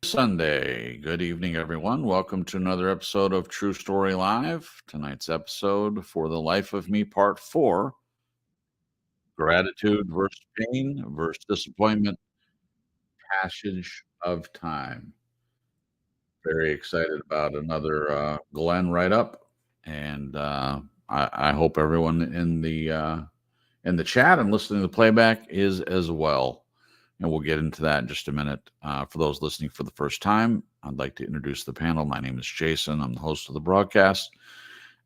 Sunday. Good evening, everyone. Welcome to another episode of True Story Live. Tonight's episode, For the Life of Me, Part 4, Gratitude versus Pain versus Disappointment, Passage of Time. Very excited about another Glenn write-up, and I hope everyone in the chat and listening to the playback is as well. And we'll get into that in just a minute. For those listening for the first time, I'd like to introduce the panel. My name is Jason. I'm the host of the broadcast.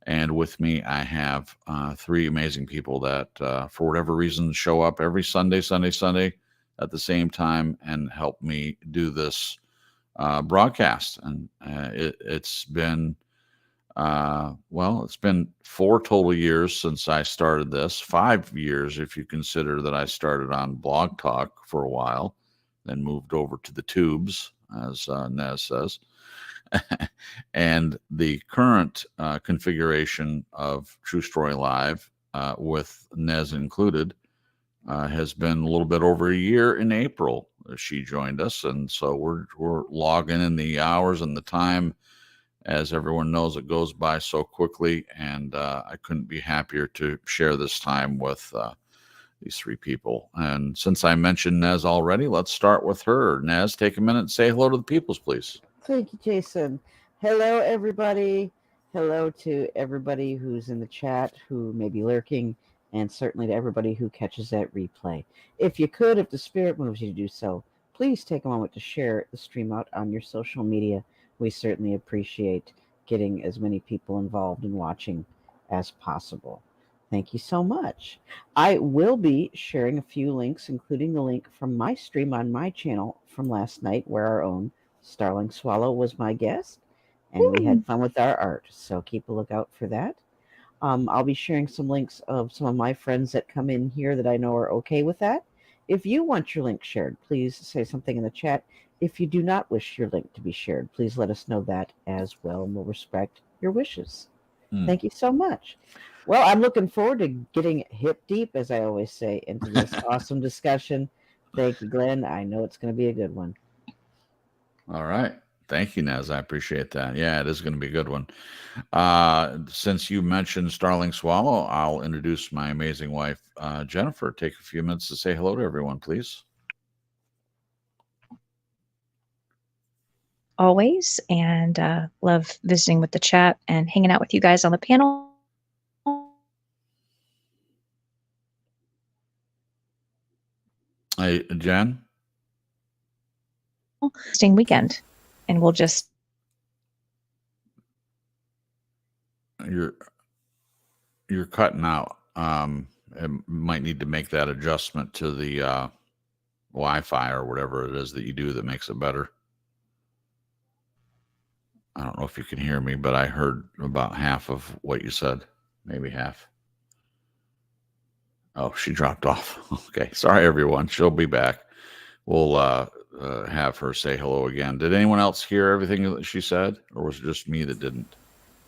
And with me, I have three amazing people that, for whatever reason, show up every Sunday at the same time and help me do this broadcast. And it's been 4 total years since I started this. 5 years if you consider that I started on Blog Talk for a while, then moved over to the tubes, as Nez says. And the current configuration of True Story Live, with Nez included, has been a little bit over a year. In April, she joined us, and so we're logging in the hours and the time. As everyone knows, it goes by so quickly, and I couldn't be happier to share this time with these three people. And since I mentioned Nez already, let's start with her. Nez, take a minute and say hello to the peoples, please. Thank you, Jason. Hello, everybody. Hello to everybody who's in the chat, who may be lurking, and certainly to everybody who catches that replay. If the spirit moves you to do so, please take a moment to share the stream out on your social media. We certainly appreciate getting as many people involved in watching as possible. Thank you so much. I will be sharing a few links, including the link from my stream on my channel from last night, where our own Starling Swallow was my guest, and we had fun with our art. So keep a lookout for that. I'll be sharing some links of some of my friends that come in here that I know are okay with that. If you want your link shared, please say something in the chat. If you do not wish your link to be shared, please let us know that as well, and we'll respect your wishes. Thank you so much. Well, I'm looking forward to getting hip deep, as I always say, into this awesome discussion. Thank you, Glenn. I know it's going to be a good one. All right. Thank you, Nez. I appreciate that. Yeah, it is going to be a good one. Since you mentioned Starling Swallow, I'll introduce my amazing wife, Jennifer. Take a few minutes to say hello to everyone, please. Always, and love visiting with the chat and hanging out with you guys on the panel. Hey, Jen? Interesting weekend, and we'll just... You're cutting out. It might need to make that adjustment to the Wi-Fi or whatever it is that you do that makes it better. I don't know if you can hear me, but I heard about half of what you said, maybe half. Oh, she dropped off. Okay, sorry everyone. She'll be back. We'll have her say hello again. Did anyone else hear everything that she said, or was it just me that didn't?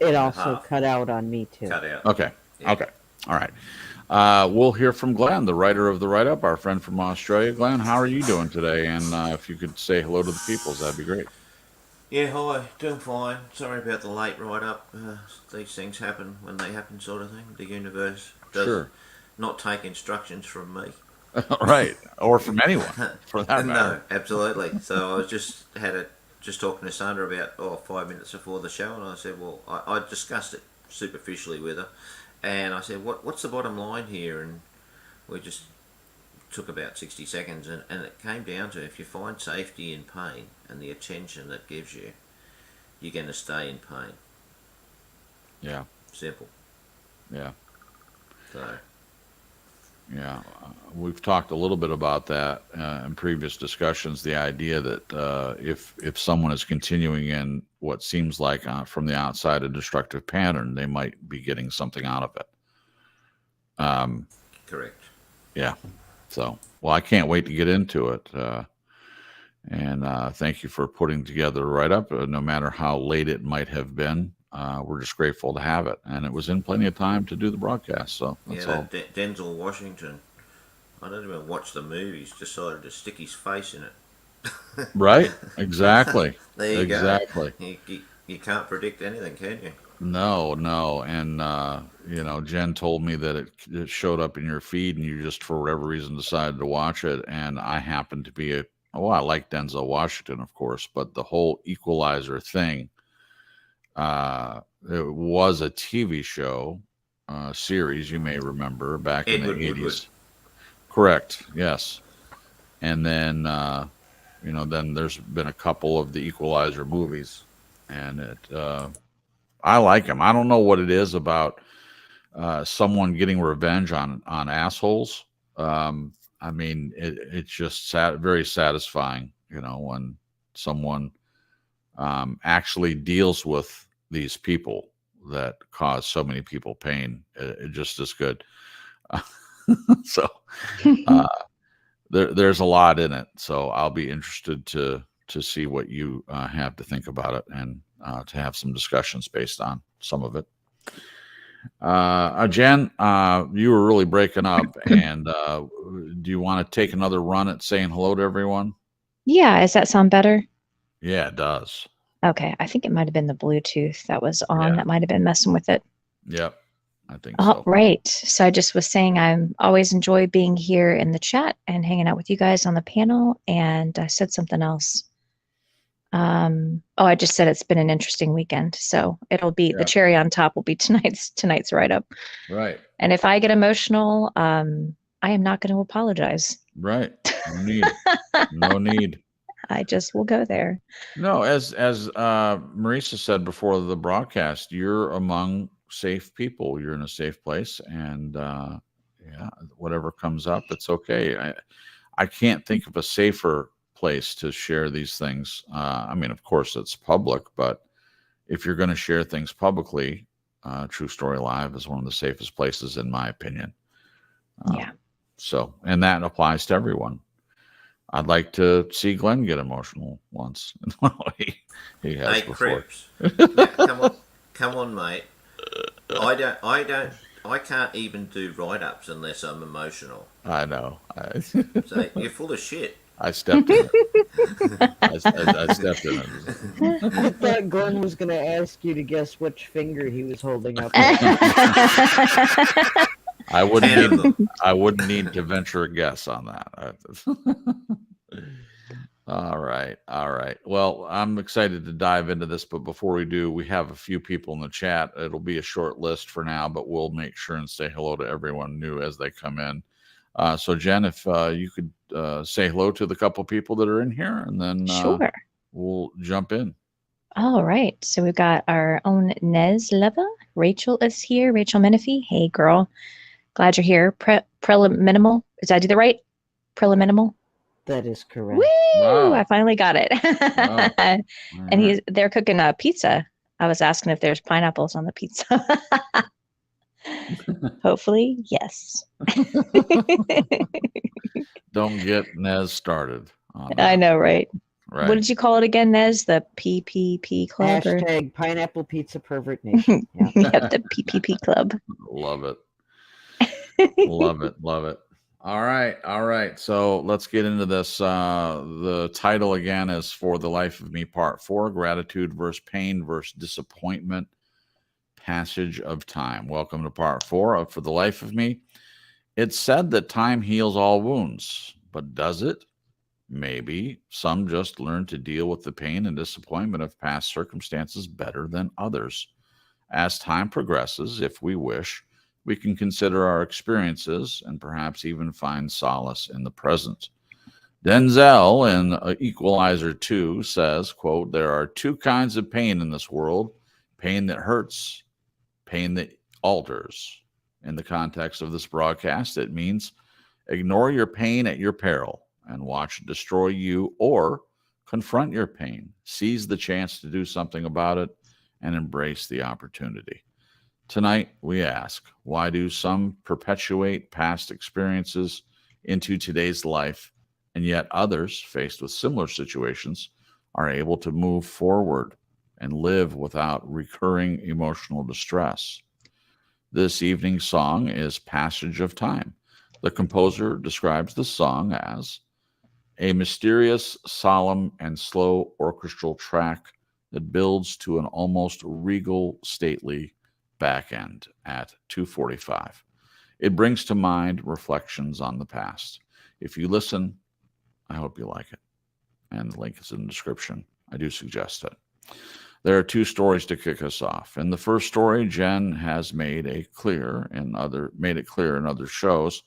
It also cut out on me too. Cut out. Okay. Yeah. Okay. All right. We'll hear from Glenn, the writer of the write-up, our friend from Australia. Glenn, how are you doing today? And if you could say hello to the peoples, that'd be great. Yeah, hi. Doing fine. Sorry about the late write-up. These things happen when they happen, sort of thing. The universe does not take instructions from me. Right. Or from anyone, for that matter. No, absolutely. So I was just talking to Sandra about 5 minutes before the show, and I said, well, I discussed it superficially with her, and I said, what's the bottom line here? And we just took about 60 seconds, and it came down to, if you find safety in pain and the attention that gives you, you're going to stay in pain. Yeah. Simple. Yeah. So. Yeah, we've talked a little bit about that in previous discussions. The idea that if someone is continuing in what seems like from the outside a destructive pattern, they might be getting something out of it. Correct. Yeah. So, well, I can't wait to get into it. And thank you for putting together the write-up, no matter how late it might have been. We're just grateful to have it, and it was in plenty of time to do the broadcast. So that's all. Denzel Washington, I don't even watch the movies. Decided to stick his face in it. Right? Exactly. There you Exactly. go. You can't predict anything, can you? No, no. And, Jen told me that it showed up in your feed and you just, for whatever reason, decided to watch it. And I happened to be I like Denzel Washington, of course, but the whole Equalizer thing, it was a TV show, series, you may remember, back in the Edward Woodward. 80s. Correct. Yes. And then, then there's been a couple of the Equalizer movies, and I like them. I don't know what it is about someone getting revenge on assholes. I mean, it's just very satisfying, when someone actually deals with these people that cause so many people pain. It just is good. So there's a lot in it. So I'll be interested to see what you have to think about it, and to have some discussions based on some of it. Jen, you were really breaking up, and do you want to take another run at saying hello to everyone? Yeah, does that sound better? Yeah, it does. Okay, I think it might have been the Bluetooth that was on Yeah. that might have been messing with it. Yep, I think All so. right. So I just was saying I'm always enjoy being here in the chat and hanging out with you guys on the panel. And I said something else. I just said it's been an interesting weekend. So it'll be the cherry on top will be tonight's write-up. Right. And if I get emotional, I am not going to apologize. Right. No need. No need. I just will go there. No, as Marisa said before the broadcast, you're among safe people. You're in a safe place, and whatever comes up, it's okay. I can't think of a safer place to share these things. I mean, of course, it's public, but if you're going to share things publicly, True Story Live is one of the safest places, in my opinion. Yeah. So, and that applies to everyone. I'd like to see Glenn get emotional once. he has Hey, before. Crips. Yeah, come on, mate. I can't even do write-ups unless I'm emotional. I know. So you're full of shit. I stepped in it. I stepped in it. I thought Glenn was going to ask you to guess which finger he was holding up. I wouldn't need to venture a guess on that. All right. Well, I'm excited to dive into this, but before we do, we have a few people in the chat. It'll be a short list for now, but we'll make sure and say hello to everyone new as they come in. So Jen, if you could say hello to the couple people that are in here, and then sure, we'll jump in. All right. So we've got our own Nez Leva. Rachel is here. Rachel Menifee. Hey, girl. Glad you're here. Preliminal. Did I do the right? Preliminal. That is correct. Woo! Wow. I finally got it. Wow. And they're cooking a pizza. I was asking if there's pineapples on the pizza. Hopefully, yes. Don't get Nez started. I know, right? Right. What did you call it again, Nez? The PPP Club? Hashtag Pineapple Pizza Pervert Nation. Yeah. Yep, the PPP Club. Love it. Love it. All right. So let's get into this. The title again is For the Life of Me, Part 4, Gratitude versus Pain versus Disappointment, Passage of Time. Welcome to Part 4 of For the Life of Me. It's said that time heals all wounds, but does it? Maybe. Some just learn to deal with the pain and disappointment of past circumstances better than others. As time progresses, if we wish, we can consider our experiences and perhaps even find solace in the present. Denzel in Equalizer 2 says, quote, "There are two kinds of pain in this world, pain that hurts, pain that alters." In the context of this broadcast, it means ignore your pain at your peril and watch it destroy you, or confront your pain, seize the chance to do something about it, and embrace the opportunity. Tonight, we ask, why do some perpetuate past experiences into today's life, and yet others, faced with similar situations, are able to move forward and live without recurring emotional distress? This evening's song is Passage of Time. The composer describes the song as a mysterious, solemn, and slow orchestral track that builds to an almost regal, stately back end at 2:45. It brings to mind reflections on the past. If you listen, I hope you like it. And the link is in the description. I do suggest it. There are two stories to kick us off. In the first story, Jen has made it clear in other shows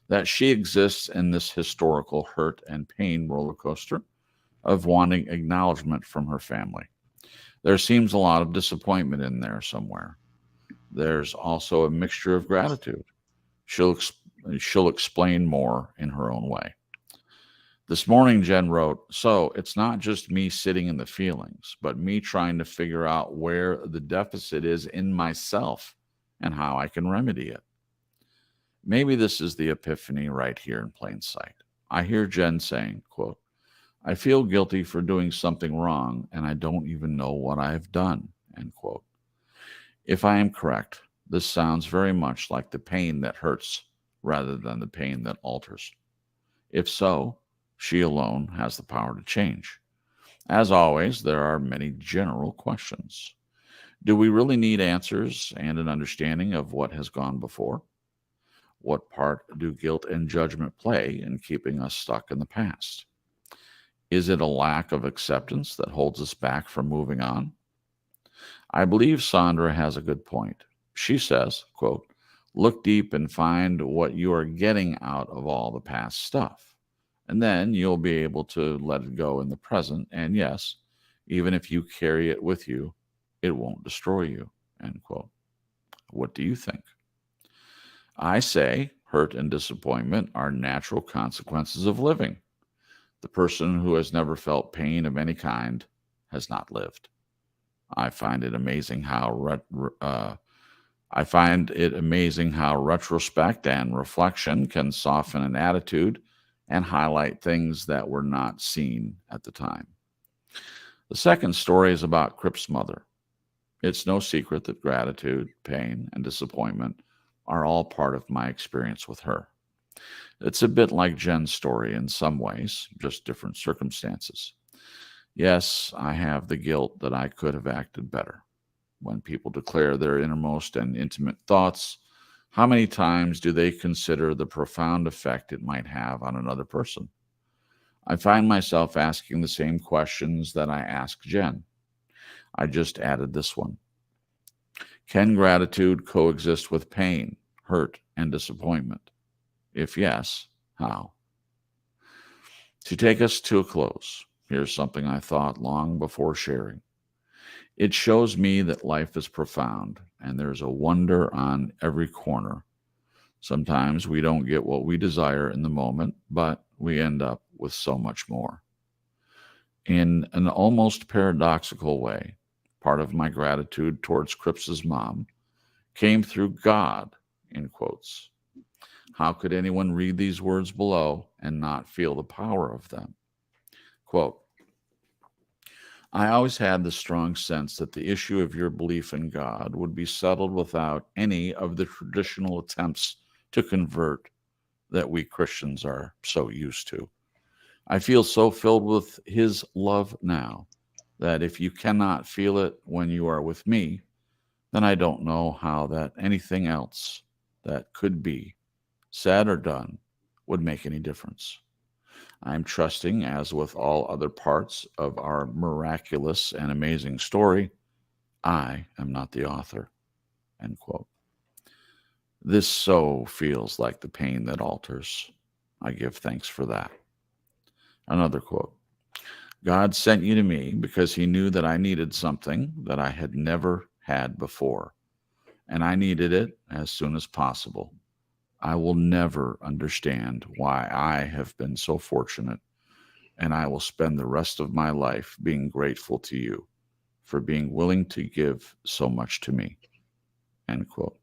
that she exists in this historical hurt and pain roller coaster of wanting acknowledgement from her family. There seems a lot of disappointment in there somewhere. There's also a mixture of gratitude. She'll explain more in her own way. This morning, Jen wrote, "So it's not just me sitting in the feelings, but me trying to figure out where the deficit is in myself and how I can remedy it." Maybe this is the epiphany right here in plain sight. I hear Jen saying, quote, "I feel guilty for doing something wrong, and I don't even know what I have done," end quote. If I am correct, this sounds very much like the pain that hurts rather than the pain that alters. If so, she alone has the power to change. As always, there are many general questions. Do we really need answers and an understanding of what has gone before? What part do guilt and judgment play in keeping us stuck in the past? Is it a lack of acceptance that holds us back from moving on? I believe Sandra has a good point. She says, quote, "Look deep and find what you are getting out of all the past stuff. And then you'll be able to let it go in the present. And yes, even if you carry it with you, it won't destroy you," end quote. What do you think? I say hurt and disappointment are natural consequences of living. The person who has never felt pain of any kind has not lived. I find it amazing how retrospect and reflection can soften an attitude and highlight things that were not seen at the time. The second story is about Crip's mother. It's no secret that gratitude, pain, and disappointment are all part of my experience with her. It's a bit like Jen's story in some ways, just different circumstances. Yes, I have the guilt that I could have acted better. When people declare their innermost and intimate thoughts, how many times do they consider the profound effect it might have on another person? I find myself asking the same questions that I asked Jen. I just added this one. Can gratitude coexist with pain, hurt, and disappointment? If yes, how? To take us to a close, here's something I thought long before sharing. It shows me that life is profound and there's a wonder on every corner. Sometimes we don't get what we desire in the moment, but we end up with so much more. In an almost paradoxical way, part of my gratitude towards Crips's mom came through God, in quotes. How could anyone read these words below and not feel the power of them? Quote, "I always had the strong sense that the issue of your belief in God would be settled without any of the traditional attempts to convert that we Christians are so used to. I feel so filled with his love now that if you cannot feel it when you are with me, then I don't know how that anything else that could be said or done would make any difference. I'm trusting, as with all other parts of our miraculous and amazing story, I am not the author," end quote. This so feels like the pain that alters. I give thanks for that. Another quote. "God sent you to me because he knew that I needed something that I had never had before, and I needed it as soon as possible. I will never understand why I have been so fortunate, and I will spend the rest of my life being grateful to you for being willing to give so much to me," end quote.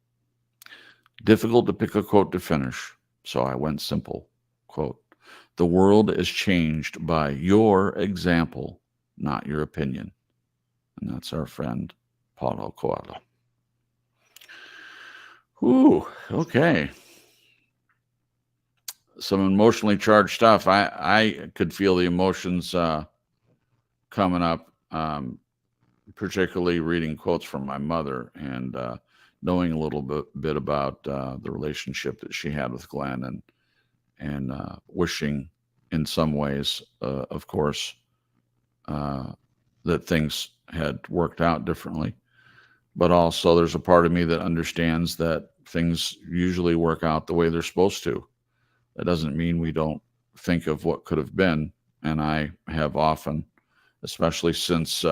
Difficult to pick a quote to finish, so I went simple. Quote, "The world is changed by your example, not your opinion." And that's our friend, Paulo Coelho. Ooh, okay. some emotionally charged stuff. I could feel the emotions coming up, particularly reading quotes from my mother and knowing a little bit about the relationship that she had with Glenn, and wishing in some ways, of course, that things had worked out differently. But also there's a part of me that understands that things usually work out the way they're supposed to. That doesn't mean we don't think of what could have been. And I have often, especially since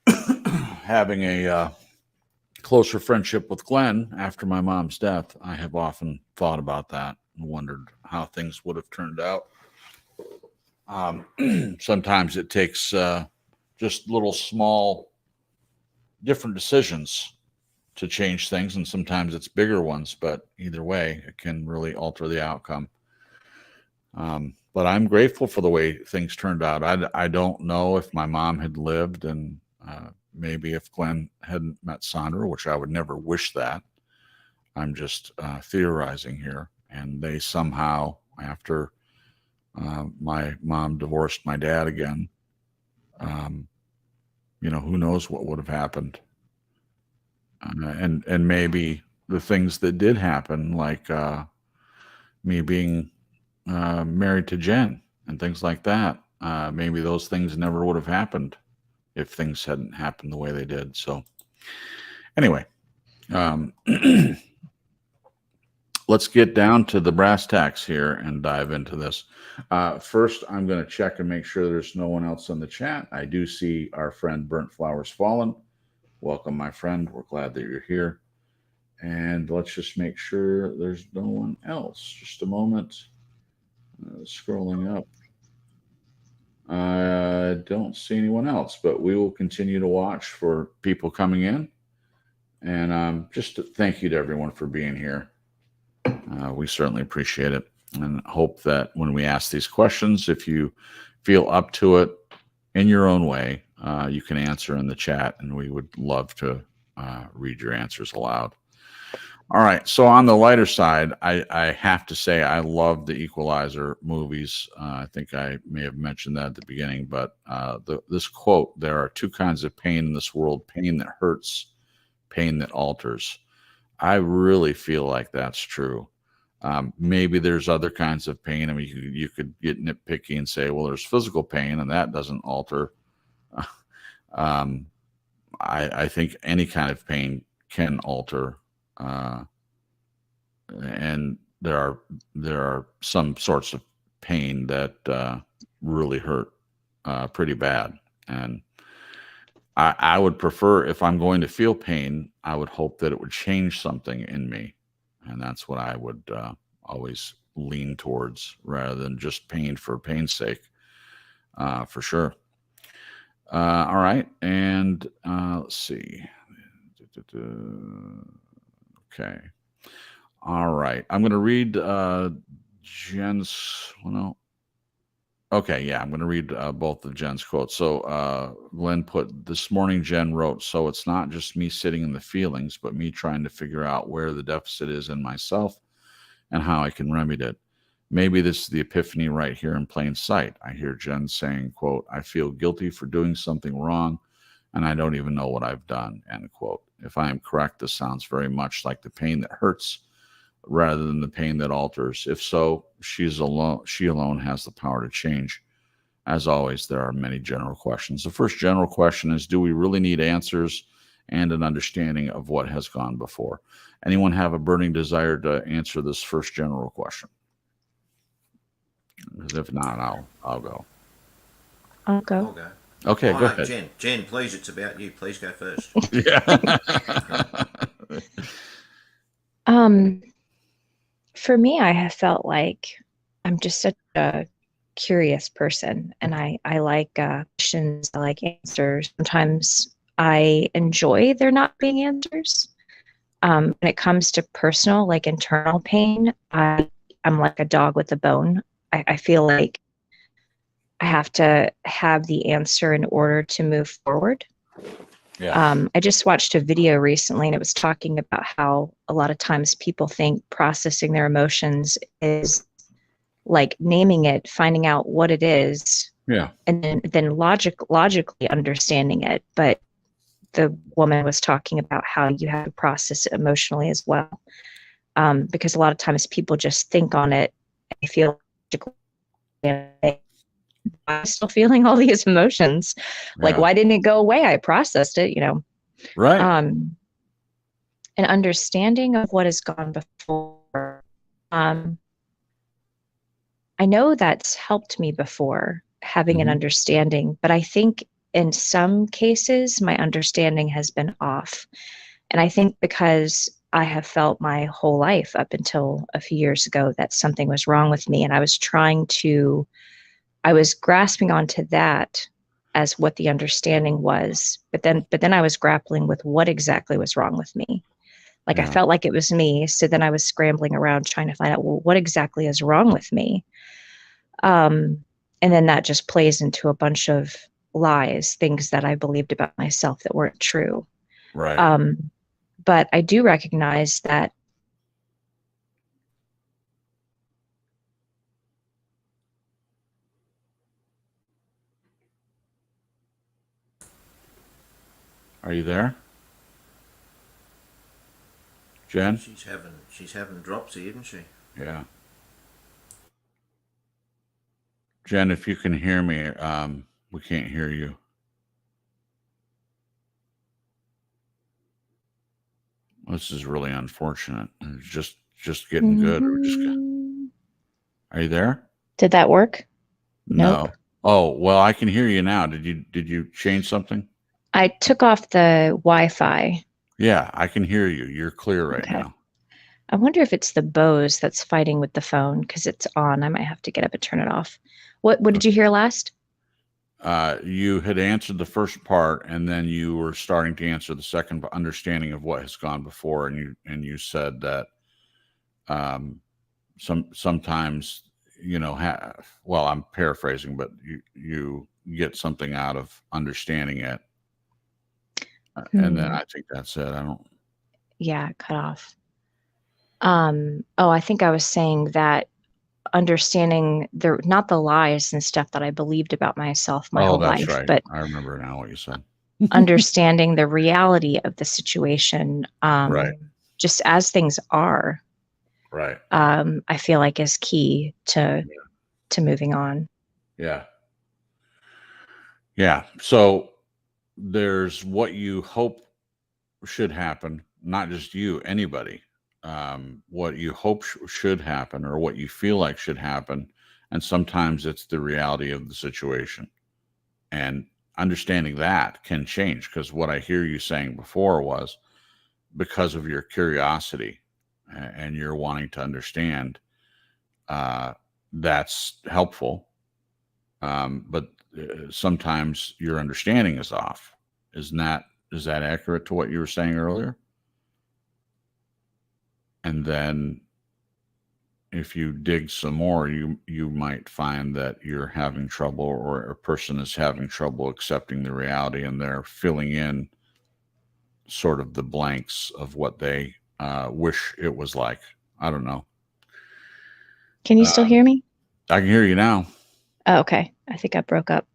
having a closer friendship with Glenn after my mom's death, I have often thought about that and wondered how things would have turned out. Sometimes it takes just little small different decisions to change things, and sometimes it's bigger ones, but either way it can really alter the outcome. But I'm grateful for the way things turned out. I don't know if my mom had lived, and maybe if Glenn hadn't met Sandra, which I would never wish that. I'm just theorizing here. And they somehow, after my mom divorced my dad again, who knows what would have happened. And maybe the things that did happen, like me being married to Jen and things like that, maybe those things never would have happened if things hadn't happened the way they did. So anyway, let's get down to the brass tacks here and dive into this. First, I'm going to check and make sure there's no one else in the chat. I do see our friend Burnt Flowers Fallen. Welcome, my friend. We're glad that you're here. And let's just make sure there's no one else. Just a moment. Scrolling up. I don't see anyone else, but we will continue to watch for people coming in. And just thank you to everyone for being here. We certainly appreciate it, and hope that when we ask these questions, if you feel up to it in your own way, you can answer in the chat, and we would love to read your answers aloud. All right. So on the lighter side, I have to say I love the Equalizer movies. I think I may have mentioned that at the beginning, but this quote, there are two kinds of pain in this world: pain that hurts, pain that alters. I really feel like that's true. Maybe there's other kinds of pain. I mean, you could get nitpicky and say, well, there's physical pain and that doesn't alter. I think any kind of pain can alter. And there are some sorts of pain that really hurt pretty bad. And I would prefer, if I'm going to feel pain, I would hope that it would change something in me. And that's what I would always lean towards, rather than just pain for pain's sake, for sure. All right. And let's see. Okay. All right. I'm going to read Jen's. Well, no. Okay. Yeah. I'm going to read both of Jen's quotes. So Glenn put, this morning, Jen wrote, so it's not just me sitting in the feelings, but me trying to figure out where the deficit is in myself and how I can remedy it. Maybe this is the epiphany right here in plain sight. I hear Jen saying, quote, I feel guilty for doing something wrong, and I don't even know what I've done, end quote. If I am correct, this sounds very much like the pain that hurts rather than the pain that alters. If so, she alone has the power to change. As always, there are many general questions. The first general question is, do we really need answers and an understanding of what has gone before? Anyone have a burning desire to answer this first general question? Because if not, I'll go. I'll go. I'll go. Okay, Oh, go no, ahead. Jen, please, it's about you. Please go first. Yeah. For me, I have felt like I'm just such a curious person, and I like questions, I like answers. Sometimes I enjoy there not being answers. When it comes to personal, like internal pain, I'm like a dog with a bone. I feel like I have to have the answer in order to move forward. Yeah. I just watched a video recently and it was talking about how a lot of times people think processing their emotions is like naming it, finding out what it is, Yeah. and then logically understanding it. But the woman was talking about how you have to process it emotionally as well. Because a lot of times people just think on it and they feel I'm still feeling all these emotions. Like, Yeah. why didn't it go away? I processed it, Right. An understanding of what has gone before. I know that's helped me before, having an Mhm. understanding, but I think in some cases my understanding has been off. And I think because I have felt my whole life up until a few years ago that something was wrong with me, and I was grasping onto that as what the understanding was, but then I was grappling with what exactly was wrong with me. Like I Yeah. felt like it was me, so then I was scrambling around trying to find out, well, what exactly is wrong with me? And then that just plays into a bunch of lies, things that I believed about myself that weren't true. Right. But I do recognize that Are you there, Jen? She's having dropsy, isn't she? Yeah. Jen, if you can hear me, we can't hear you. This is really unfortunate. It's just getting good. Are you there? Did that work? No. Nope. Oh, well, I can hear you now. Did you change something? I took off the Wi-Fi. Yeah, I can hear you. You're clear right Okay. now. I wonder if it's the Bose that's fighting with the phone because it's on. I might have to get up and turn it off. What did you hear last? You had answered the first part, and then you were starting to answer the second, understanding of what has gone before, and you said that sometimes well, I'm paraphrasing, but you get something out of understanding it, and then I think that's it. I don't. Yeah, cut off. I think I was saying that understanding not the lies and stuff that I believed about myself my Oh, whole that's life, right. but I remember now what you said. understanding the reality of the situation, Right. just as things are, Right. I feel like is key to moving on. Yeah. Yeah. So there's what you hope should happen, not just you, anybody. What you hope should happen or what you feel like should happen. And sometimes it's the reality of the situation. And understanding that can change, because what I hear you saying before was because of your curiosity and you're wanting to understand, that's helpful. But sometimes your understanding is off. Is that accurate to what you were saying earlier? And then if you dig some more, you might find that you're having trouble, or a person is having trouble accepting the reality, and they're filling in sort of the blanks of what they wish it was like. I don't know. Can you still hear me? I can hear you now. Oh, okay. I think I broke up.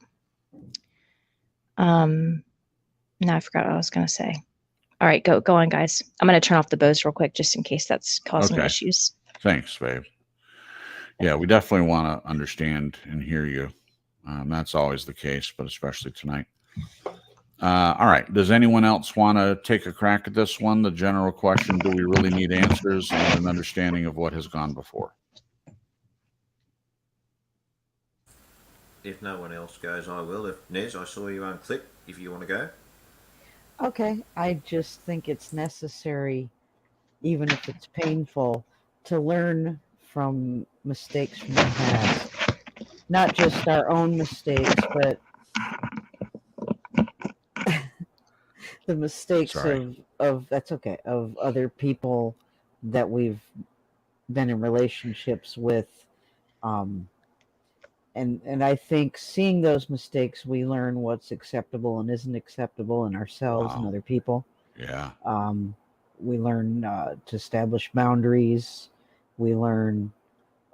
Now I forgot what I was going to say. All right, go on, guys. I'm going to turn off the Bose real quick just in case that's causing Okay. issues. Thanks, babe. Yeah, we definitely want to understand and hear you. That's always the case, but especially tonight. All right. Does anyone else want to take a crack at this one? The general question: do we really need answers and an understanding of what has gone before? If no one else goes, I will. If Nez, I saw you unclick. If you want to go. Okay, I just think it's necessary, even if it's painful, to learn from mistakes from the past. Not just our own mistakes, but the mistakes Sorry. of that's okay, of other people that we've been in relationships with. Um, and I think seeing those mistakes, we learn what's acceptable and isn't acceptable in ourselves and Wow. other people. Yeah. We learn to establish boundaries. We learn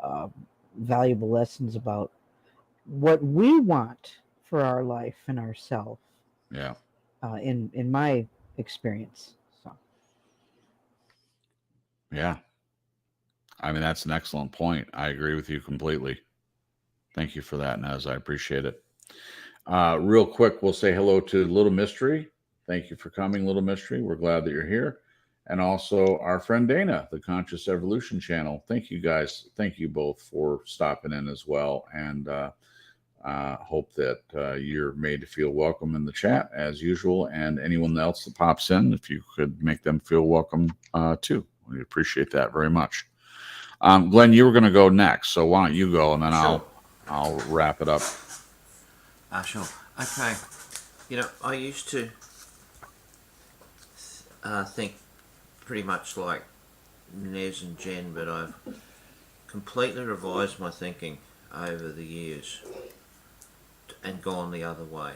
uh, valuable lessons about what we want for our life and ourselves. Yeah. In my experience, so Yeah. I mean, that's an excellent point. I agree with you completely. Thank you for that, Nez. I appreciate it. Real quick, we'll say hello to Little Mystery. Thank you for coming, Little Mystery. We're glad that you're here. And also our friend Dana, the Conscious Evolution channel. Thank you guys. Thank you both for stopping in as well. And hope that you're made to feel welcome in the chat as usual. And anyone else that pops in, if you could make them feel welcome too. We appreciate that very much. Glenn, you were going to go next. So why don't you go, and then Sure. I'll wrap it up. Sure. Okay. You know, I used to think pretty much like Nez and Jen, but I've completely revised my thinking over the years and gone the other way.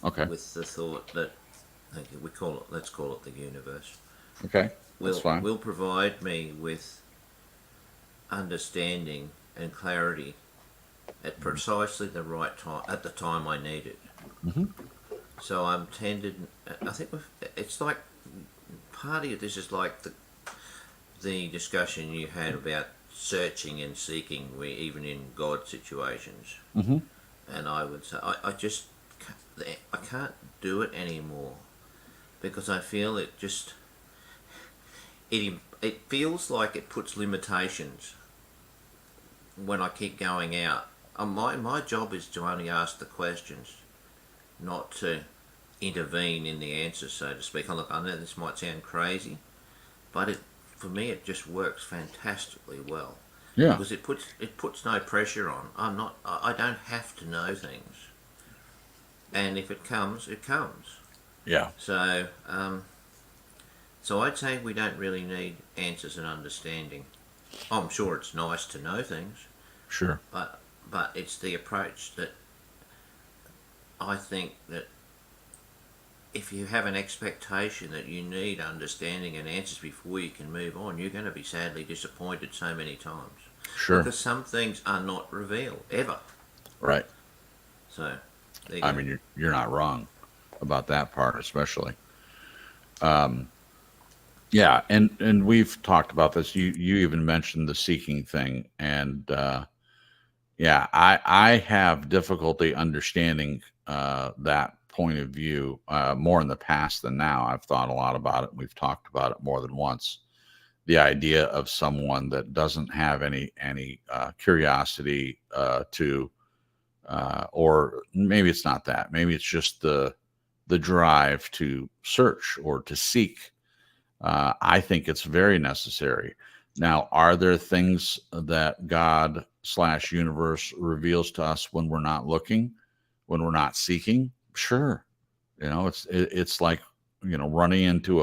Okay. With the thought that let's call it the universe. Okay. That's fine. Will provide me with understanding and clarity at precisely the right time, at the time I need it. Mm-hmm. So I'm tended. I think it's like part of this is like the discussion you had about searching and seeking, even in God situations. Mm-hmm. And I would say I can't do it anymore because I feel it feels like it puts limitations when I keep going out. My job is to only ask the questions, not to intervene in the answers, so to speak. Look, I know this might sound crazy, but for me it just works fantastically well. Yeah. Because it puts no pressure on. I don't have to know things, and if it comes, it comes. Yeah. So I'd say we don't really need answers and understanding. I'm sure it's nice to know things. Sure. But it's the approach that I think that if you have an expectation that you need understanding and answers before you can move on, you're going to be sadly disappointed so many times. Sure. Because some things are not revealed, ever. Right. So, I mean, you're not wrong about that part, especially. Yeah, and we've talked about this. You even mentioned the seeking thing, and yeah, I have difficulty understanding that point of view more in the past than now. I've thought a lot about it. We've talked about it more than once. The idea of someone that doesn't have any curiosity to, or maybe it's not that. Maybe it's just the drive to search or to seek. I think it's very necessary. Now, are there things that God / universe reveals to us when we're not looking, when we're not seeking? Sure. You know, it's like, running into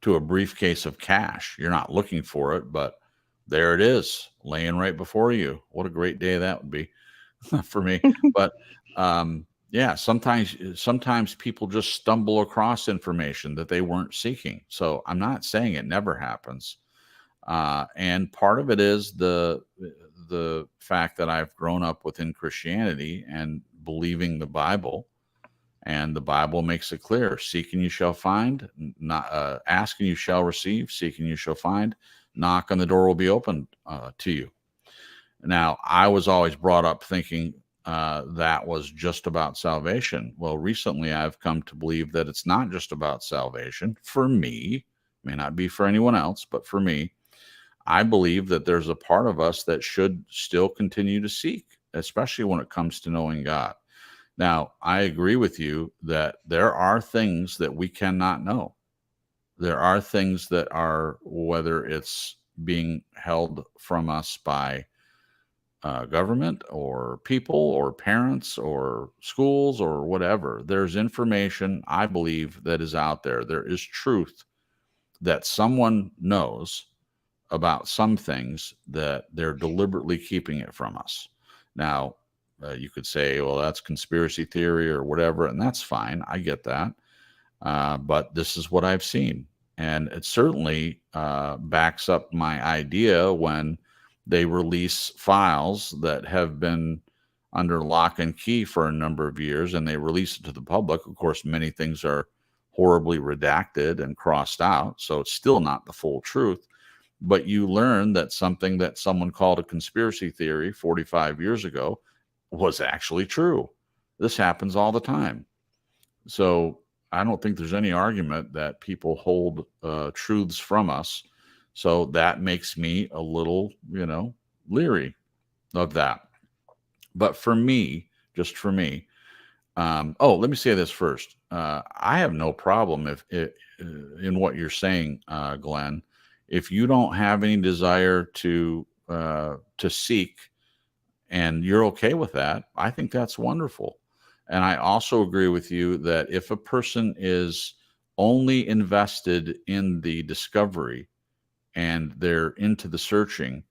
a briefcase of cash. You're not looking for it, but there it is, laying right before you. What a great day that would be for me. But yeah, sometimes people just stumble across information that they weren't seeking. So I'm not saying it never happens. And part of it is the fact that I've grown up within Christianity and believing the Bible, and the Bible makes it clear: seek and you shall find, not ask and you shall receive, seek and you shall find, knock and the door will be opened to you. Now, I was always brought up thinking that was just about salvation. Well, recently I've come to believe that it's not just about salvation. For me, may not be for anyone else, but for me, I believe that there's a part of us that should still continue to seek, especially when it comes to knowing God. Now, I agree with you that there are things that we cannot know. There are things that are, whether it's being held from us by government or people or parents or schools or whatever. There's information, I believe, that is out there. There is truth that someone knows about some things that they're deliberately keeping it from us. Now, You could say, well, that's conspiracy theory or whatever, and that's fine. I get that. But this is what I've seen. And it certainly backs up my idea when they release files that have been under lock and key for a number of years and they release it to the public. Of course, many things are horribly redacted and crossed out, so it's still not the full truth. But you learn that something that someone called a conspiracy theory 45 years ago was actually true. This happens all the time. So I don't think there's any argument that people hold truths from us. So that makes me a little, leery of that. But for me, just for me, let me say this first. I have no problem in what you're saying, Glenn. If you don't have any desire to seek, and you're okay with that, I think that's wonderful. And I also agree with you that if a person is only invested in the discovery and they're into the searching,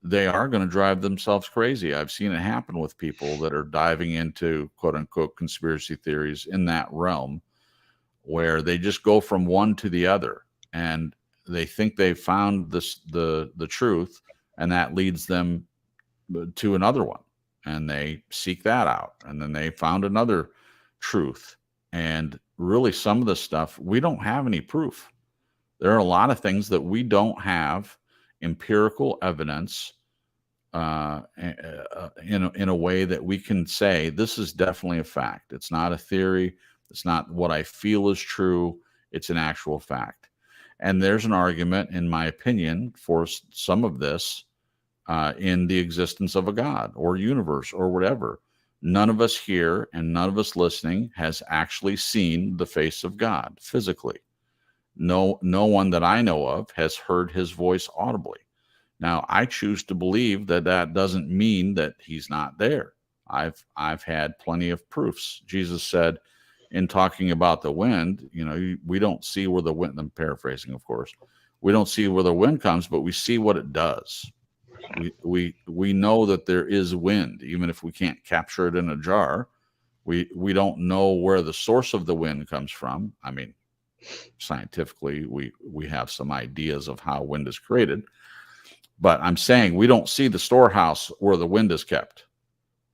they are going to drive themselves crazy. I've seen it happen with people that are diving into quote unquote conspiracy theories in that realm where they just go from one to the other and they think they've found the truth, and that leads them to another one, and they seek that out, and then they found another truth. And really, some of the stuff, we don't have any proof. There are a lot of things that we don't have empirical evidence in a way that we can say this is definitely a fact. It's not a theory. It's not what I feel is true. It's an actual fact. And there's an argument, in my opinion, for some of this in the existence of a God or universe or whatever. None of us here and none of us listening has actually seen the face of God physically. No one that I know of has heard his voice audibly. Now, I choose to believe that doesn't mean that he's not there. I've had plenty of proofs. Jesus said, in talking about the wind, we don't see where the wind, I'm paraphrasing, of course, we don't see where the wind comes, but we see what it does. We know that there is wind, even if we can't capture it in a jar. We don't know where the source of the wind comes from. I mean, scientifically, we have some ideas of how wind is created, but I'm saying we don't see the storehouse where the wind is kept.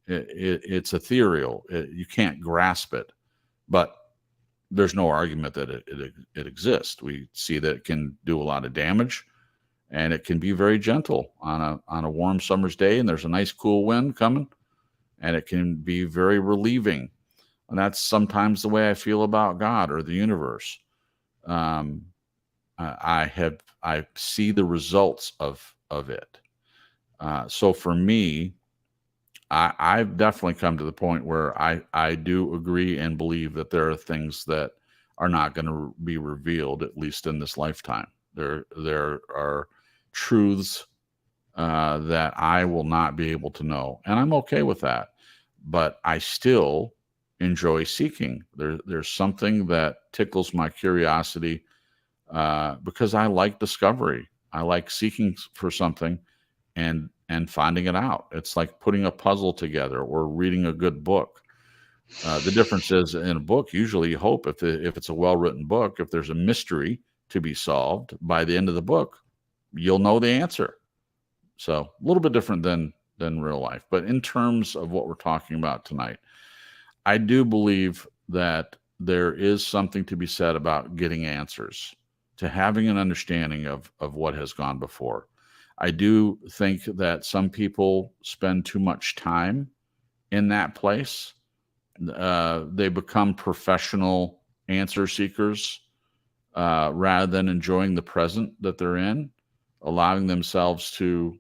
It's ethereal. You can't grasp it, but there's no argument that it exists. We see that it can do a lot of damage. And it can be very gentle on a warm summer's day, and there's a nice cool wind coming, and it can be very relieving. And that's sometimes the way I feel about God or the universe. I see the results of it. So for me, I've definitely come to the point where I do agree and believe that there are things that are not going to be revealed, at least in this lifetime. There are truths that I will not be able to know, and I'm okay with that. But I still enjoy seeking. There's something that tickles my curiosity because I like discovery. I like seeking for something and finding it out. It's like putting a puzzle together or reading a good book. The difference is, in a book, usually you hope if it's a well-written book, if there's a mystery to be solved by the end of the book, you'll know the answer. So a little bit different than real life. But in terms of what we're talking about tonight, I do believe that there is something to be said about getting answers, to having an understanding of what has gone before. I do think that some people spend too much time in that place. They become professional answer seekers rather than enjoying the present that they're in, allowing themselves to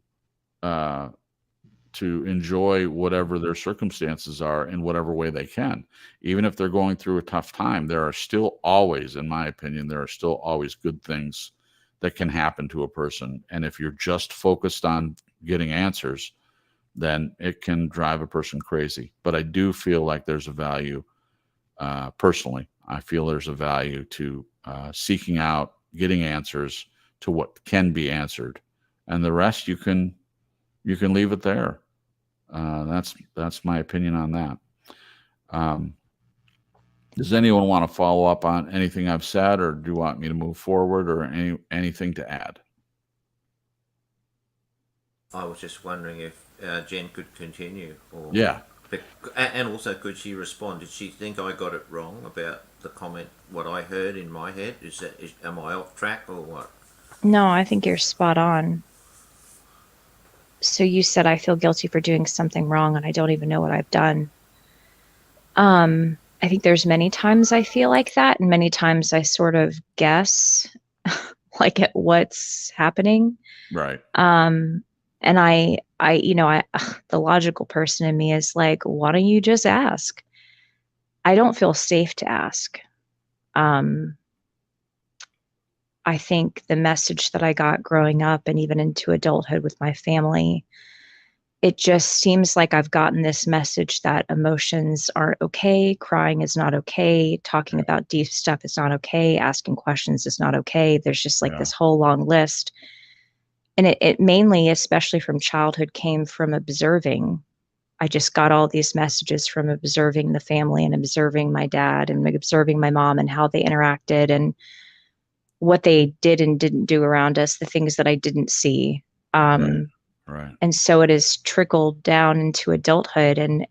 enjoy whatever their circumstances are in whatever way they can. Even if they're going through a tough time, there are still always, in my opinion, there are still always good things that can happen to a person. And if you're just focused on getting answers, then it can drive a person crazy. But I do feel like there's a value, personally, I feel there's a value to seeking out, getting answers to what can be answered. And the rest you can leave it there. That's my opinion on that. Does anyone want to follow up on anything I've said, or do you want me to move forward, or anything to add? I was just wondering if Jen could continue, or Yeah. and also could she respond? Did she think I got it wrong about the comment? What I heard in my head am I off track or what? No, I think you're spot on. So you said I feel guilty for doing something wrong, and I don't even know what I've done. I think there's many times I feel like that, and many times I sort of guess, like at what's happening. Right. And the logical person in me is like, why don't you just ask? I don't feel safe to ask. I think the message that I got growing up and even into adulthood with my family, it just seems like I've gotten this message that emotions aren't okay, crying is not okay, talking about deep stuff is not okay, asking questions is not okay. There's just like this whole long list. And it mainly, especially from childhood, came from observing. I just got all these messages from observing the family and observing my dad and observing my mom and how they interacted and what they did and didn't do around us, the things that I didn't see. Right. And so it has trickled down into adulthood. And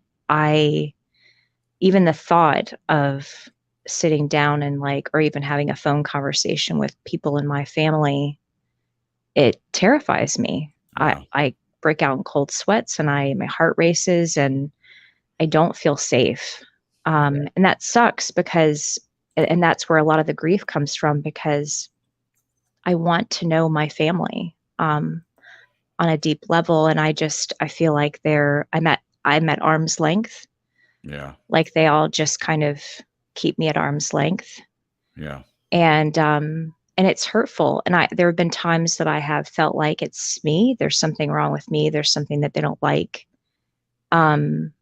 even the thought of sitting down and or even having a phone conversation with people in my family, it terrifies me. Yeah. I break out in cold sweats and my heart races and I don't feel safe. And that sucks and that's where a lot of the grief comes from, because I want to know my family on a deep level. And I feel like I'm at arm's length. Yeah. Like they all just kind of keep me at arm's length. Yeah. And it's hurtful. And there have been times that I have felt like it's me. There's something wrong with me. There's something that they don't like. And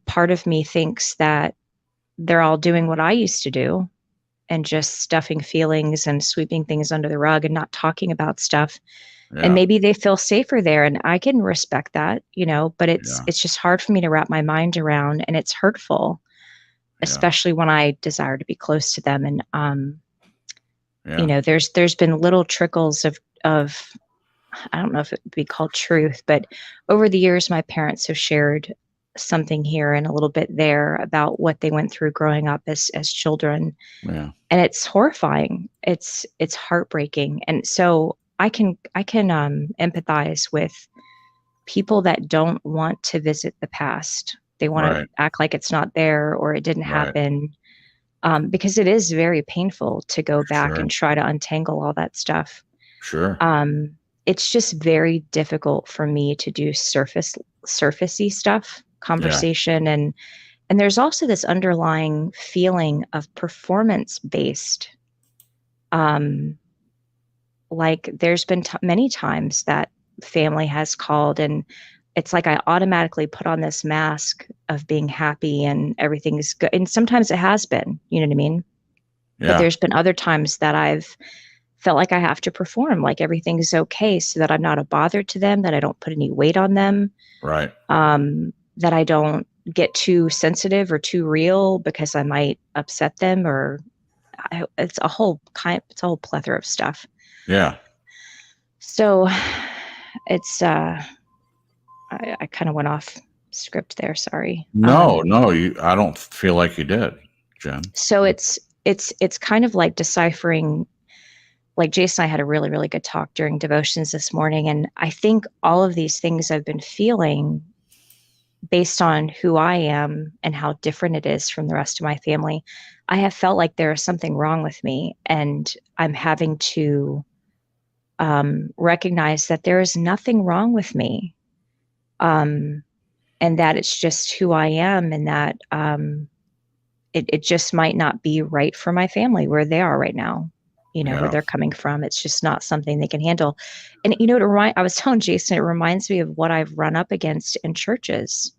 part of me thinks that they're all doing what I used to do and just stuffing feelings and sweeping things under the rug and not talking about stuff. Yeah. And maybe they feel safer there. And I can respect that, but it's just hard for me to wrap my mind around, and it's hurtful, especially when I desire to be close to them. And, there's been little trickles of, I don't know if it would be called truth, but over the years, my parents have shared something here and a little bit there about what they went through growing up as children. Yeah. And it's horrifying. It's heartbreaking. And so I can empathize with people that don't want to visit the past. They want to act like it's not there or it didn't happen. Because it is very painful to go back and try to untangle all that stuff. Sure. It's just very difficult for me to do surfacey stuff, conversation. And there's also this underlying feeling of performance based. Like there's been many times that family has called and it's like I automatically put on this mask of being happy and everything's good. And sometimes it has been, you know what I mean? Yeah. But there's been other times that I've felt like I have to perform, like everything's okay, so that I'm not a bother to them, that I don't put any weight on them. Right. That I don't get too sensitive or too real because I might upset them, or it's a whole plethora of stuff. Yeah. So it's I kind of went off script there. Sorry. No, I don't feel like you did, Jen. So it's kind of like deciphering. Like Jason and I had a really, really good talk during devotions this morning. And I think all of these things I've been feeling based on who I am and how different it is from the rest of my family, I have felt like there is something wrong with me. And I'm having to recognize that there is nothing wrong with me. And that it's just who I am, and that it just might not be right for my family where they are right now. Where they're coming from. It's just not something they can handle. And, I was telling Jason, it reminds me of what I've run up against in churches.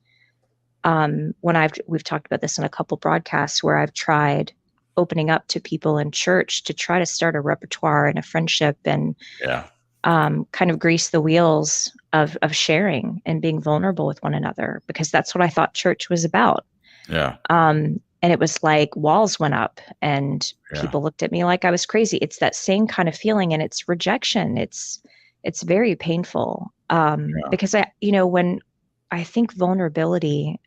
We've talked about this in a couple broadcasts where I've tried opening up to people in church to try to start a repertoire and a friendship. And kind of grease the wheels of sharing and being vulnerable with one another, because that's what I thought church was about. Yeah. And it was like walls went up and Yeah. people looked at me like I was crazy. It's that same kind of feeling, and it's rejection. It's very painful. Because when I think vulnerability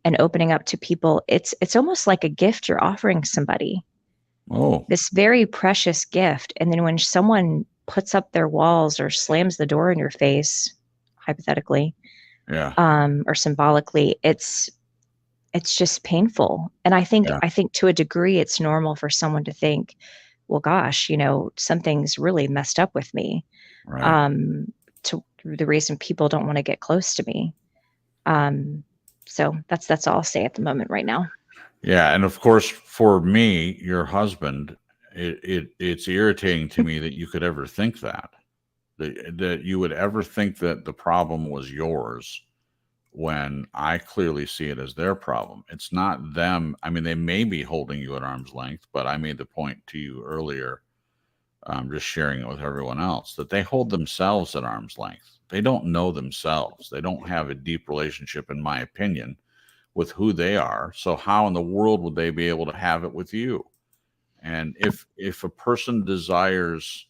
and opening up to people, it's almost like a gift you're offering somebody. Oh. This very precious gift. And then when someone puts up their walls or slams the door in your face, hypothetically, Yeah. or symbolically, it's just painful. And I think to a degree, it's normal for someone to think, well, gosh, something's really messed up with me. Right. To the reason people don't want to get close to me. So that's all I'll say at the moment right now. Yeah, and of course, for me, your husband, it's irritating to me that you could ever think that you would ever think that the problem was yours, when I clearly see it as their problem. It's not them. I mean, they may be holding you at arm's length, but I made the point to you earlier, just sharing it with everyone else, that they hold themselves at arm's length. They don't know themselves. They don't have a deep relationship, in my opinion, with who they are. So how in the world would they be able to have it with you? And if a person desires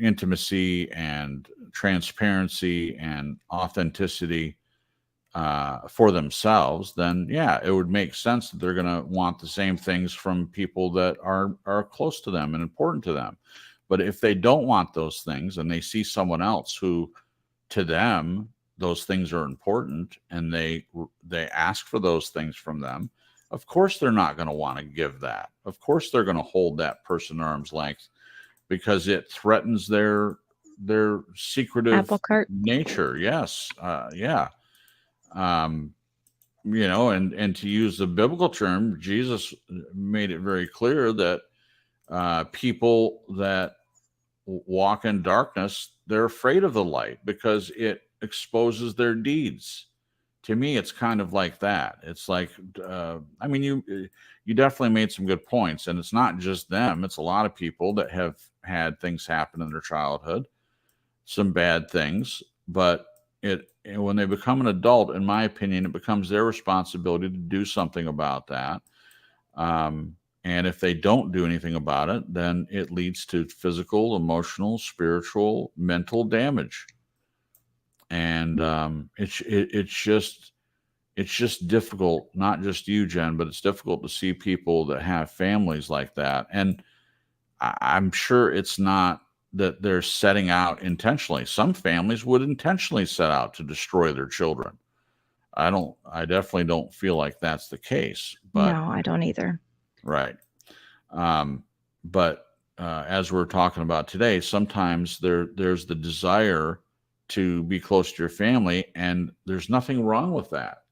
intimacy and transparency and authenticity for themselves, then yeah, it would make sense that they're going to want the same things from people that are close to them and important to them. But if they don't want those things, and they see someone else who, to them, those things are important, and they ask for those things from them, of course they're not going to want to give that. Of course they're going to hold that person at arm's length, because it threatens their secretive Apple cart nature. Yes. Yeah. And to use the biblical term, Jesus made it very clear that people that walk in darkness, they're afraid of the light because it exposes their deeds. To me, it's kind of like that. It's like, you definitely made some good points, and it's not just them. It's a lot of people that have had things happen in their childhood, some bad things, but when they become an adult, in my opinion, it becomes their responsibility to do something about that. And if they don't do anything about it, then it leads to physical, emotional, spiritual, mental damage. And it's just difficult, not just you, Jen, but it's difficult to see people that have families like that. And I'm sure it's not that they're setting out intentionally. Some families would intentionally set out to destroy their children. I definitely don't feel like that's the case. But no, I don't either. Right. But as we're talking about today, sometimes there's the desire to be close to your family, and there's nothing wrong with that.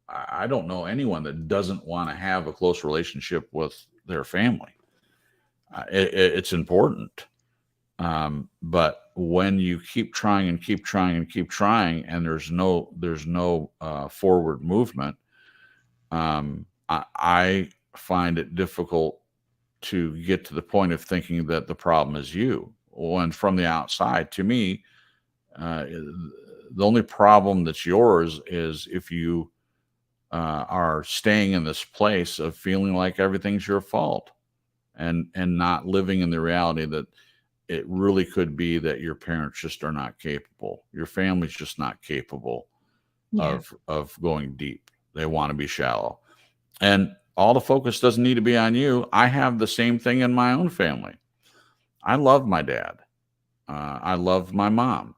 I don't know anyone that doesn't want to have a close relationship with their family. It's important. But when you keep trying and keep trying and keep trying, and there's no forward movement, I find it difficult to get to the point of thinking that the problem is you. When from the outside, to me, the only problem that's yours is if you are staying in this place of feeling like everything's your fault, and not living in the reality that it really could be that your parents just are not capable. Your family's just not capable of going deep. They want to be shallow. And all the focus doesn't need to be on you. I have the same thing in my own family. I love my dad. I love my mom.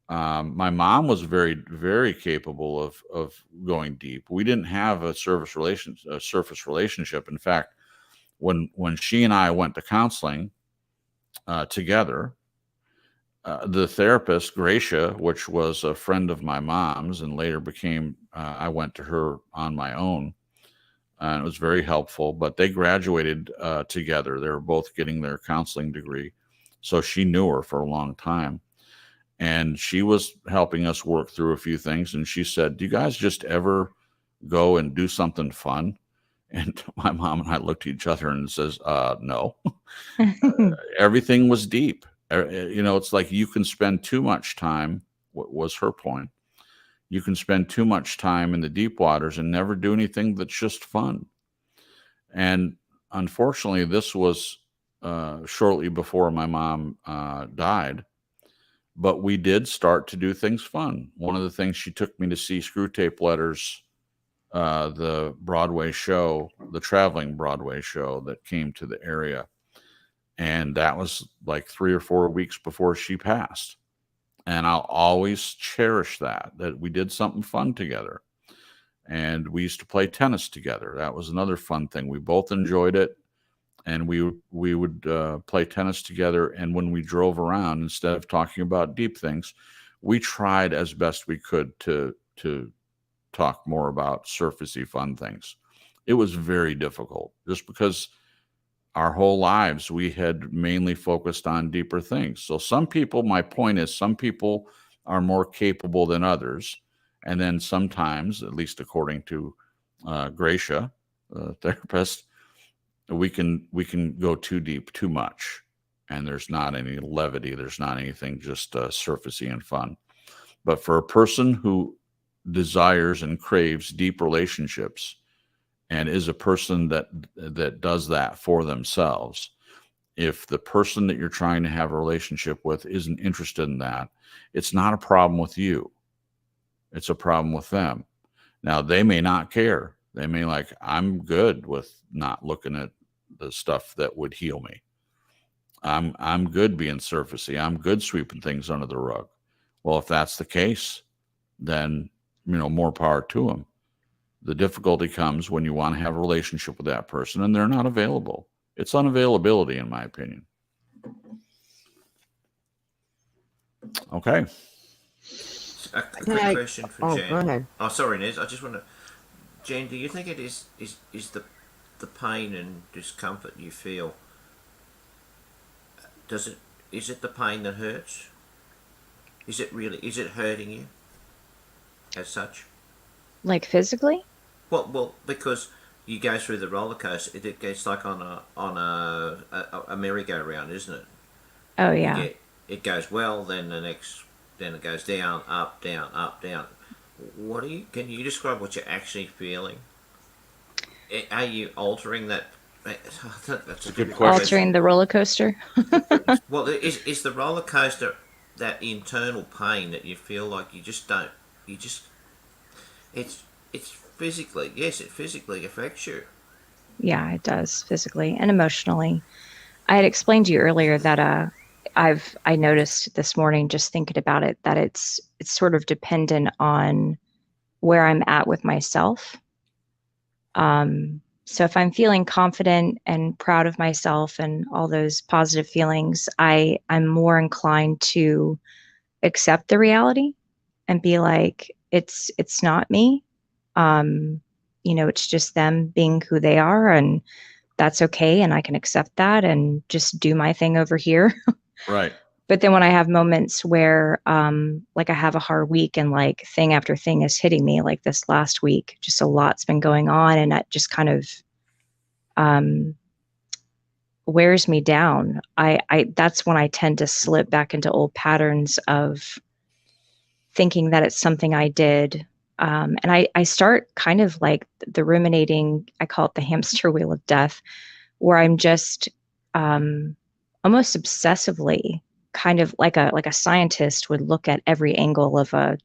My mom was very, very capable of going deep. We didn't have a surface relationship. In fact, when she and I went to counseling together, the therapist, Gracia, which was a friend of my mom's and later became, I went to her on my own, and it was very helpful. But they graduated together. They were both getting their counseling degree. So she knew her for a long time. And she was helping us work through a few things. And she said, "Do you guys just ever go and do something fun?" And my mom and I looked at each other and says, no. Everything was deep. It's like you can spend too much time, what was her point, you can spend too much time in the deep waters and never do anything that's just fun. And unfortunately, this was shortly before my mom died, but we did start to do things fun. One of the things, she took me to see Screw Tape Letters, the Broadway show, the traveling Broadway show that came to the area. And that was like 3 or 4 weeks before she passed. And I'll always cherish that we did something fun together. And we used to play tennis together. That was another fun thing. We both enjoyed it. And we would play tennis together. And when we drove around, instead of talking about deep things, we tried as best we could to talk more about surfacey fun things. It was very difficult, just because our whole lives we had mainly focused on deeper things. So some people, my point is, some people are more capable than others. And then sometimes, at least according to Gracia, the therapist, we can go too deep, too much. And there's not any levity. There's not anything just surfacey and fun. But for a person who desires and craves deep relationships, and is a person that does that for themselves, if the person that you're trying to have a relationship with isn't interested in that, it's not a problem with you. It's a problem with them. Now, they may not care. They may like, I'm good with not looking at the stuff that would heal me. I'm good being surfacey. I'm good sweeping things under the rug. Well, if that's the case, then, more power to them. The difficulty comes when you want to have a relationship with that person and they're not available. It's unavailability, in my opinion. Okay. A quick question for Jan. Go ahead. Oh, sorry, Nez. I just want to, Jan, do you think it is the pain and discomfort you feel? Is it the pain that hurts? Is it hurting you as such? Like physically? Well, because you go through the roller coaster, it's like on a merry-go-round, isn't it? Oh yeah. It goes well, then it goes down, up, down, up, down. Can you describe what you're actually feeling? Are you altering that? That's a good question. Altering the roller coaster. Well, is the roller coaster that internal pain that you feel like it's physically, yes, it physically affects you. Yeah, it does, physically and emotionally. I had explained to you earlier that I noticed this morning, just thinking about it, that it's sort of dependent on where I'm at with myself. So if I'm feeling confident and proud of myself and all those positive feelings, I'm more inclined to accept the reality and be like, it's not me. It's just them being who they are, and that's okay. And I can accept that and just do my thing over here. Right. But then when I have moments where, like I have a hard week and like thing after thing is hitting me, like this last week, just a lot's been going on, and that just kind of wears me down. That's when I tend to slip back into old patterns of thinking that it's something I did. And I start kind of like the ruminating, I call it the hamster wheel of death, where I'm just almost obsessively, kind of like a scientist would look at every angle of a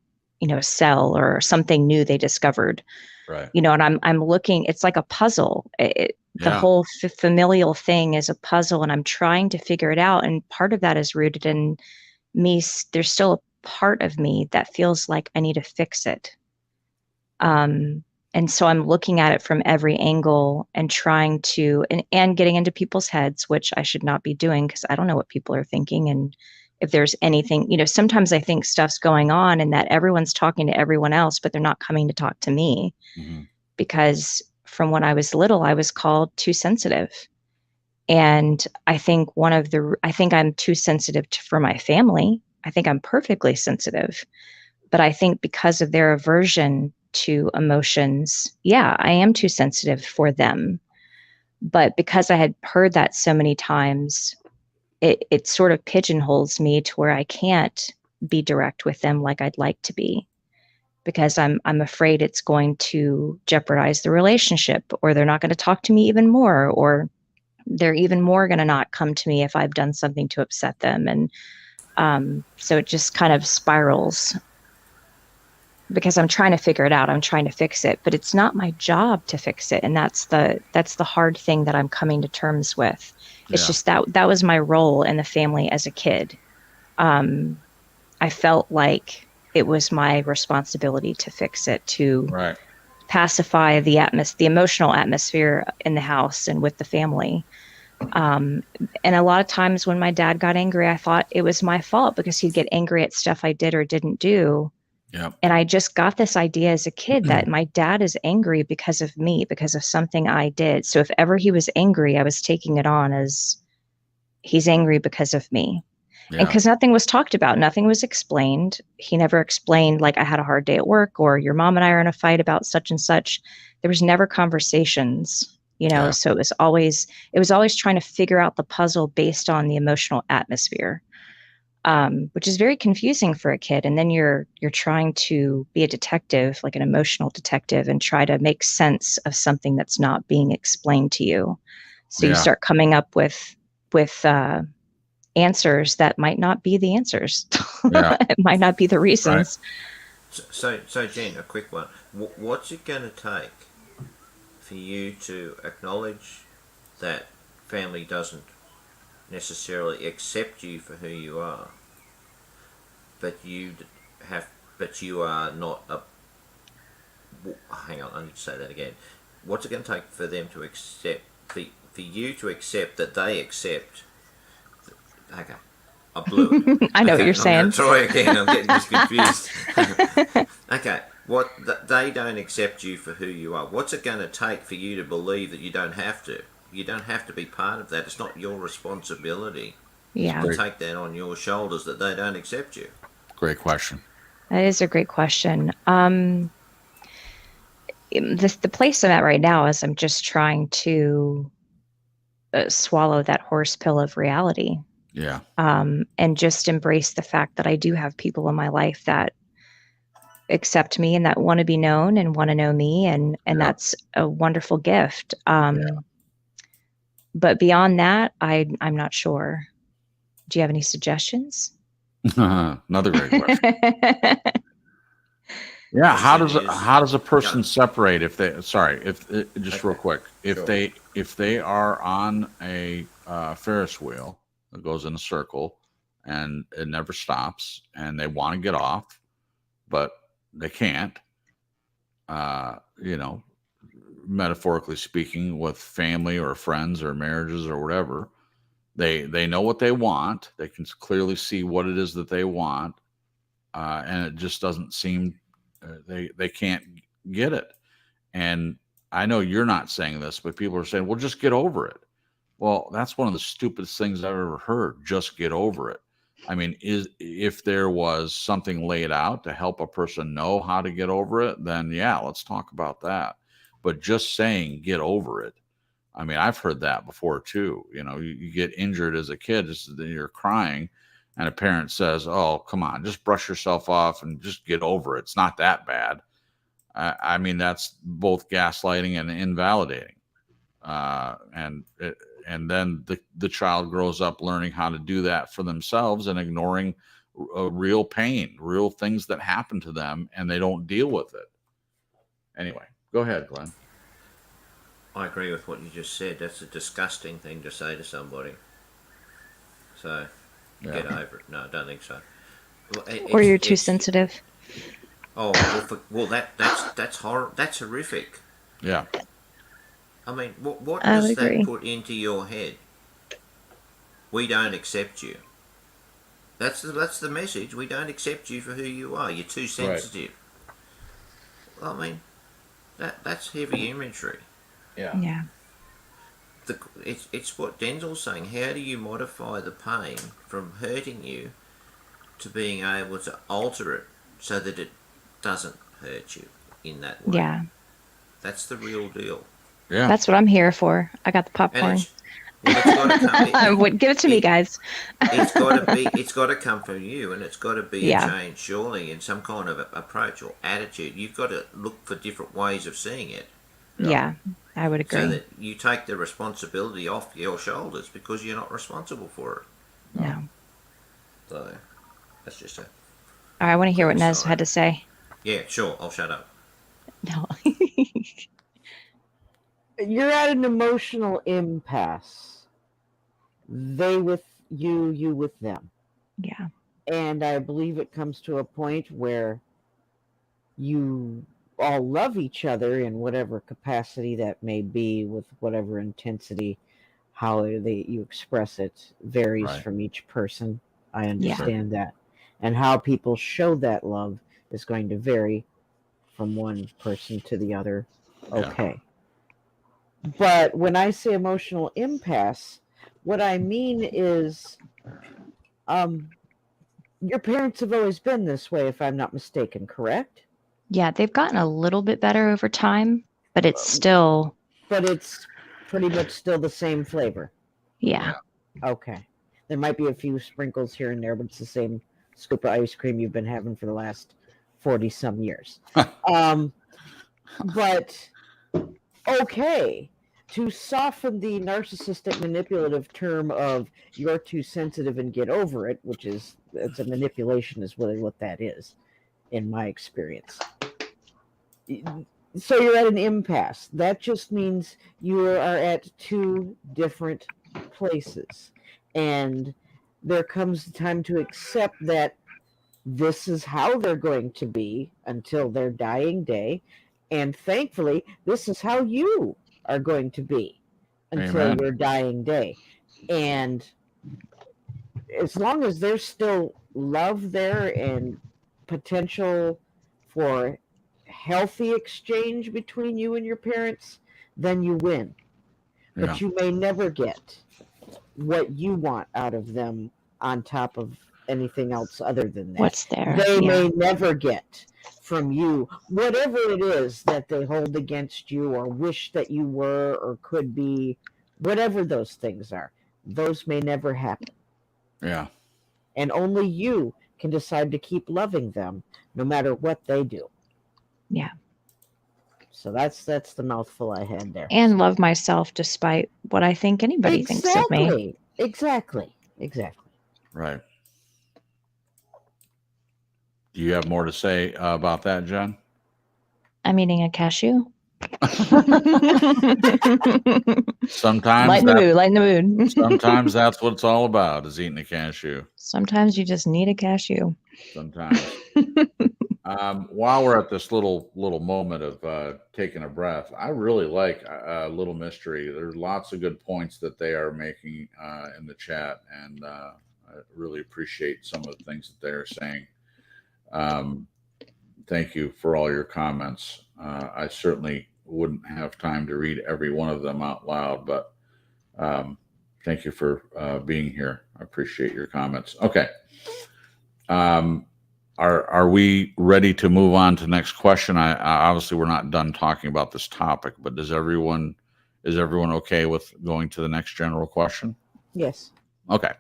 cell or something new they discovered. Right. And I'm looking, it's like a puzzle. The whole familial thing is a puzzle, and I'm trying to figure it out. And part of that is rooted in me. There's still a part of me that feels like I need to fix it. And so I'm looking at it from every angle and trying to, and getting into people's heads, which I should not be doing because I don't know what people are thinking. And if there's anything, sometimes I think stuff's going on and that everyone's talking to everyone else, but they're not coming to talk to me. Mm-hmm. Because from when I was little, I was called too sensitive. And I think I'm too sensitive for my family. I think I'm perfectly sensitive. But I think because of their aversion to emotions, yeah, I am too sensitive for them. But because I had heard that so many times, it sort of pigeonholes me to where I can't be direct with them like I'd like to be, because I'm afraid it's going to jeopardize the relationship, or they're not going to talk to me even more, or they're even more going to not come to me if I've done something to upset them. And so it just kind of spirals, because I'm trying to figure it out. I'm trying to fix it, but it's not my job to fix it. And that's the hard thing that I'm coming to terms with. It's Yeah. just that was my role in the family as a kid. I felt like it was my responsibility to fix it, to Right. pacify the emotional atmosphere in the house and with the family. And a lot of times when my dad got angry, I thought it was my fault because he'd get angry at stuff I did or didn't do. Yep. And I just got this idea as a kid that my dad is angry because of me, because of something I did. So if ever he was angry, I was taking it on as he's angry because of me. And Yeah. because nothing was talked about, nothing was explained. He never explained, like, I had a hard day at work, or your mom and I are in a fight about such and such. There was never conversations, Yeah. so it was always trying to figure out the puzzle based on the emotional atmosphere, which is very confusing for a kid. And then you're trying to be a detective, like an emotional detective, and try to make sense of something that's not being explained to you. So you Yeah. start coming up with answers that might not be the answers. Yeah. It might not be the reasons. So Jen, a quick one. What's it going to take for you to acknowledge that family doesn't necessarily accept you for who you are, but you are not a. Hang on, I need to say that again. What's it going to take for them to accept, for you to accept that they accept? Okay, I blew it. I know what Okay, you're I'm saying. going to try again. I'm getting this confused. Okay, they don't accept you for who you are. What's it going to take for you to believe that you don't have to? You don't have to be part of that. It's not your responsibility Yeah, to take that on your shoulders that they don't accept you. Great question. that is a great question. The place I'm at right now is I'm just trying to swallow that horse pill of reality, Yeah. and just embrace the fact that I do have people in my life that accept me and that want to be known and want to know me, and Yeah. that's a wonderful gift. But beyond that, I'm not sure. Do you have any suggestions? Another great question. Yeah. How does a person separate if they, just real quick, if they are on a Ferris wheel that goes in a circle and it never stops and they want to get off, but they can't, metaphorically speaking, with family or friends or marriages or whatever, they know what they want. They can clearly see what it is that they want. And it just doesn't seem, they can't get it. And I know you're not saying this, but people are saying, well, just get over it. Well, that's one of the stupidest things I've ever heard. Just get over it. I mean, if there was something laid out to help a person know how to get over it, then yeah, let's talk about that. But just saying get over it, I mean, I've heard that before too. You get injured as a kid, you're crying, and a parent says, "Oh, come on, just brush yourself off and just get over it. It's not that bad." I mean, that's both gaslighting and invalidating. And then the child grows up learning how to do that for themselves and ignoring real pain, real things that happen to them, and they don't deal with it. Anyway, go ahead, Glenn. I agree with what you just said. That's a disgusting thing to say to somebody. So, get over it. No, I don't think so. Well, Or you're too sensitive. Oh well, that's horror. That's horrific. Yeah. I mean, what I does would agree. that put into your head? We don't accept you. That's the message. We don't accept you for who you are. You're too sensitive. Right. I mean, that's heavy imagery. Yeah. It's what Denzel's saying. How do you modify the pain from hurting you to being able to alter it so that it doesn't hurt you? in that way. Yeah. That's the real deal. Yeah. That's what I'm here for. I got the And popcorn. it's got to come. Give it to me, guys. It's got to come from you, and it's got to be a Yeah. change, surely, in some kind of approach or attitude. You've got to look for different ways of seeing it, Yeah, I would agree. so that you take the responsibility off your shoulders because you're not responsible for it. No. So that's just a I want to hear what Nez aside. had to say. Yeah, sure. I'll shut up. No. You're at an emotional impasse. They with you, you with them. Yeah. And I believe it comes to a point where you all love each other in whatever capacity that may be, with whatever intensity. How you express it varies Right. from each person. I understand that. And how people show that love is going to vary from one person to the other. Okay. But when I say emotional impasse, what I mean is your parents have always been this way, if I'm not mistaken, correct? Yeah, they've gotten a little bit better over time, but it's still. But it's pretty much still the same flavor. Yeah. Okay. There might be a few sprinkles here and there, but it's the same scoop of ice cream you've been having for the last 40-some years. But, okay. To soften the narcissistic manipulative term of you're too sensitive and get over it, which is, it's a manipulation is really what that is, in my experience. So you're at an impasse. That just means you are at two different places. And there comes the time to accept that this is how they're going to be until their dying day. And thankfully, this is how you are going to be until Amen. your dying day. And as long as there's still love there and potential for healthy exchange between you and your parents, then you win. Yeah. But you may never get what you want out of them on top of anything else other than that. What's there? They Yeah. may never get from you whatever it is that they hold against you or wish that you were or could be, whatever those things are. Those may never happen. Yeah. And only you can decide to keep loving them no matter what they do. Yeah. So that's the mouthful I had there. And love myself despite what I think anybody thinks of me. Exactly. Right. Do you have more to say about that, Jen? I'm eating a cashew. Sometimes Lighten the mood. sometimes that's what it's all about, is eating a cashew. Sometimes you just need a cashew. Sometimes. While we're at this little moment of taking a breath, I really like Little Mystery. There's lots of good points that they are making in the chat, and I really appreciate some of the things that they are saying. Thank you for all your comments. I certainly wouldn't have time to read every one of them out loud, but thank you for being here. I appreciate your comments. Okay. Are we ready to move on to the next question? I obviously we're not done talking about this topic, but is everyone okay with going to the next general question? Yes. Okay.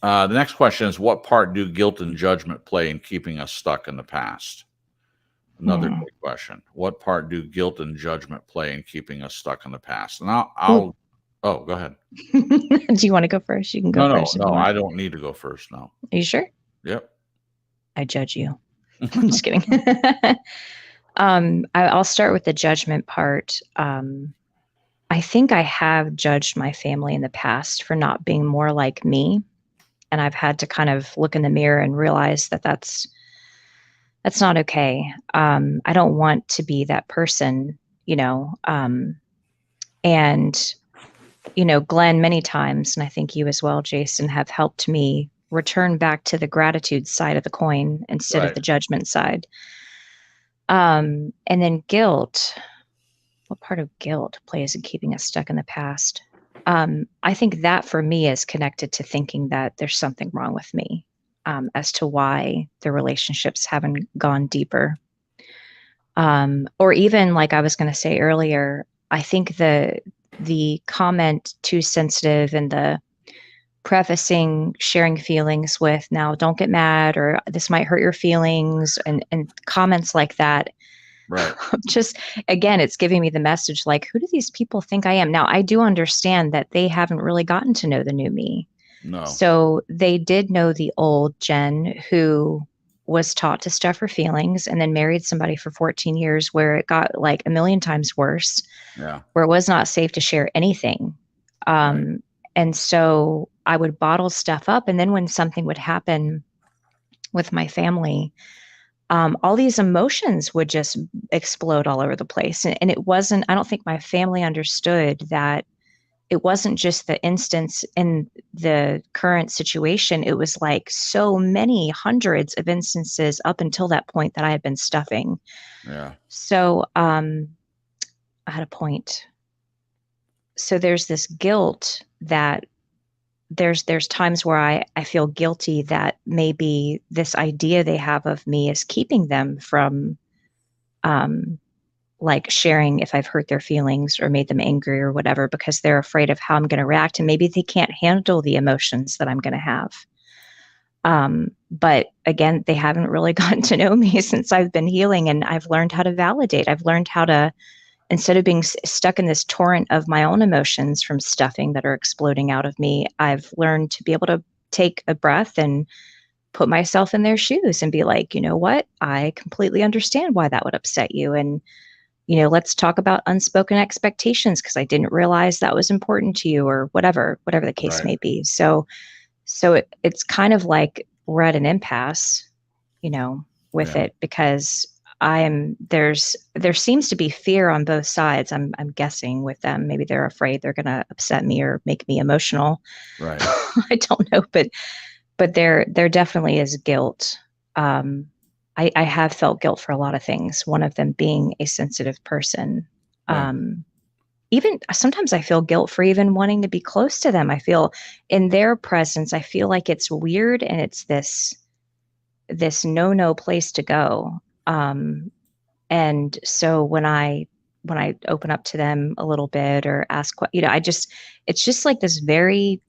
The next question is, what part do guilt and judgment play in keeping us stuck in the past? Another good question. What part do guilt and judgment play in keeping us stuck in the past? And I'll oh, go ahead. Do you want to go first? You can go first. No, I don't need to go first. No. Are you sure? Yep. I judge you. I'm just kidding. I'll start with the judgment part. I think I have judged my family in the past for not being more like me. And I've had to kind of look in the mirror and realize that that's not okay. I don't want to be that person, and, Glenn, many times, and I think you as well, Jason, have helped me return back to the gratitude side of the coin instead of the judgment side. And then guilt. What part of guilt plays in keeping us stuck in the past? I think that for me is connected to thinking that there's something wrong with me, as to why the relationships haven't gone deeper. Or even like I was going to say earlier, I think the comment too sensitive and the prefacing sharing feelings with, now don't get mad, or this might hurt your feelings, and comments like that. Right. Just, again, it's giving me the message like, who do these people think I am? Now, I do understand that they haven't really gotten to know the new me. No. So they did know the old Jen who was taught to stuff her feelings and then married somebody for 14 years where it got like a million times worse, Yeah. where it was not safe to share anything. Right. And so I would bottle stuff up. And then when something would happen with my family, all these emotions would just explode all over the place. And it wasn't, I don't think my family understood that it wasn't just the instance in the current situation. It was like so many hundreds of instances up until that point that I had been stuffing. Yeah. So I had a point. So there's this guilt that there's times where I feel guilty that maybe this idea they have of me is keeping them from like sharing if I've hurt their feelings or made them angry or whatever, because they're afraid of how I'm going to react. And maybe they can't handle the emotions that I'm going to have. But again, they haven't really gotten to know me since I've been healing, and I've learned how to validate. I've learned how to, instead of being stuck in this torrent of my own emotions from stuffing that are exploding out of me, I've learned to be able to take a breath and put myself in their shoes and be like, you know what? I completely understand why that would upset you. And, you know, let's talk about unspoken expectations because I didn't realize that was important to you, or whatever the case Right. may be. So it's kind of like we're at an impasse, you know, with Yeah. it, because there seems to be fear on both sides. I'm guessing with them. Maybe they're afraid they're going to upset me or make me emotional. Right. I don't know, but there definitely is guilt. I have felt guilt for a lot of things. One of them being a sensitive person. Yeah. Even sometimes I feel guilt for even wanting to be close to them. I feel in their presence, I feel like it's weird and it's this no place to go. And so when I open up to them a little bit or ask, you know, it's just like this very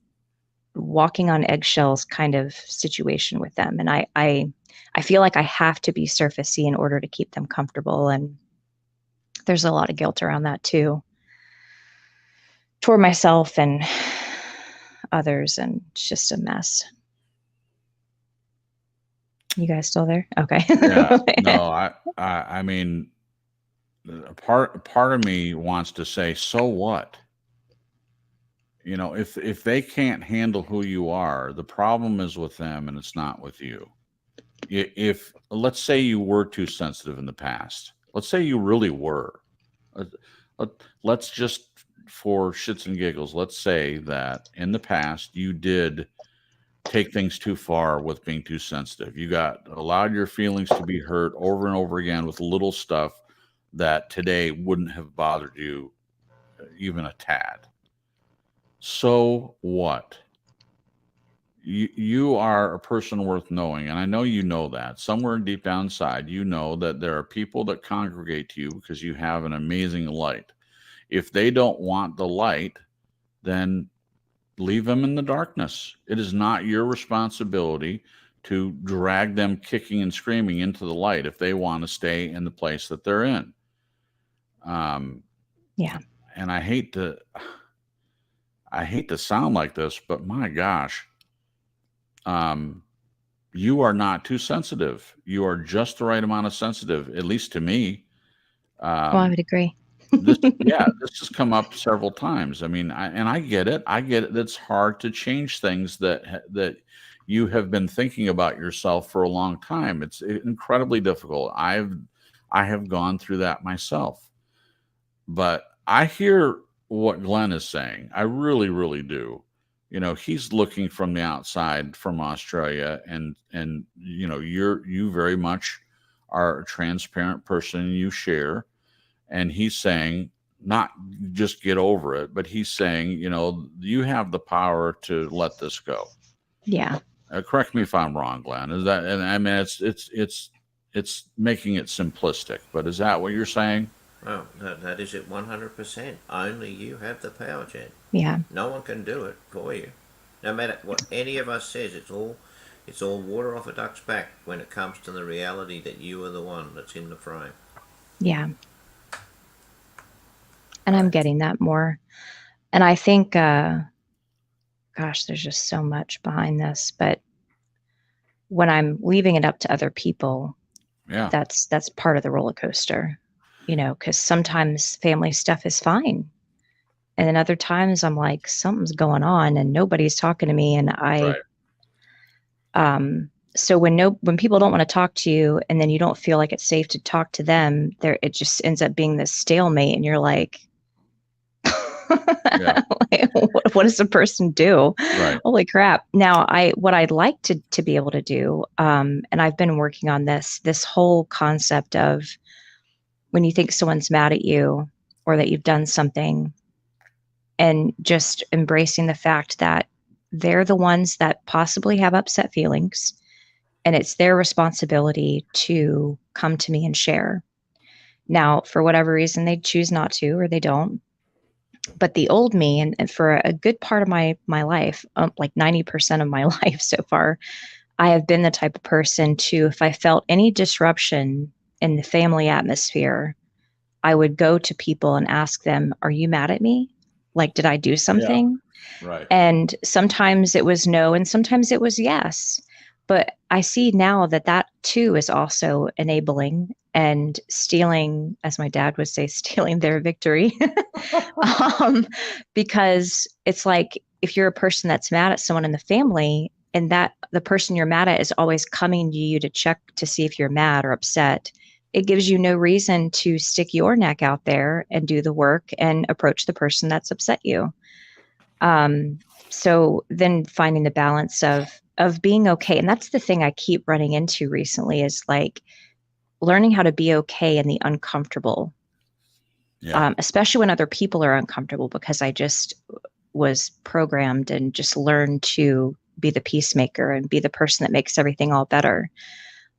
walking on eggshells kind of situation with them. And I feel like I have to be surfacey in order to keep them comfortable. And there's a lot of guilt around that too, toward myself and others. And it's just a mess. You guys still there? Okay. Yeah. No, I mean, part of me wants to say, so what? You know, if they can't handle who you are, the problem is with them and it's not with you. If let's say you were too sensitive in the past, let's say you really were. Let's just, for shits and giggles, let's say that in the past you did take things too far with being too sensitive. You allowed your feelings to be hurt over and over again with little stuff that today wouldn't have bothered you even a tad. So what? You are a person worth knowing, and I know you know that. Somewhere deep down inside, you know that there are people that congregate to you because you have an amazing light. If they don't want the light, then leave them in the darkness. It is not your responsibility to drag them kicking and screaming into the light if they want to stay in the place that they're in. Yeah. And I hate to sound like this, but my gosh, you are not too sensitive. You are just the right amount of sensitive, at least to me. I would agree. This has come up several times. I mean, I get it. I get it. It's hard to change things that you have been thinking about yourself for a long time. It's incredibly difficult. I have gone through that myself. But I hear what Glenn is saying. I really, really do. You know, he's looking from the outside from Australia, and you know, you very much are a transparent person. You share. And he's saying, not just get over it, but he's saying, you know, you have the power to let this go. Yeah. Correct me if I'm wrong, Glenn. Is that? And I mean, it's it's making it simplistic. But is that what you're saying? Well, that is it 100%. Only you have the power, Jen. Yeah. No one can do it for you. No matter what any of us says, it's all water off a duck's back when it comes to the reality that you are the one that's in the frame. Yeah. And I'm getting that more. And I think, gosh, there's just so much behind this. But when I'm leaving it up to other people, Yeah. that's part of the roller coaster, because sometimes family stuff is fine. And then other times I'm like, something's going on and nobody's talking to me. And so when people don't want to talk to you and then you don't feel like it's safe to talk to them, it just ends up being this stalemate. And you're like, Yeah. like, what does a person do? Right. Holy crap. Now, what I'd like to be able to do, and I've been working on this whole concept of when you think someone's mad at you or that you've done something, and just embracing the fact that they're the ones that possibly have upset feelings, and it's their responsibility to come to me and share. Now, for whatever reason, they choose not to, or they don't. But the old me, and for a good part of my life, like 90% of my life so far, I have been the type of person to, if I felt any disruption in the family atmosphere, I would go to people and ask them, are you mad at me? Like, did I do something? Yeah. Right. And sometimes it was no, and sometimes it was yes. But I see now that too is also enabling and stealing, as my dad would say, stealing their victory. Because it's like, if you're a person that's mad at someone in the family, and that the person you're mad at is always coming to you to check to see if you're mad or upset, it gives you no reason to stick your neck out there and do the work and approach the person that's upset you. So then finding the balance of being okay. And that's the thing I keep running into recently, is like learning how to be okay in the uncomfortable. Yeah. Especially when other people are uncomfortable, because I just was programmed and just learned to be the peacemaker and be the person that makes everything all better.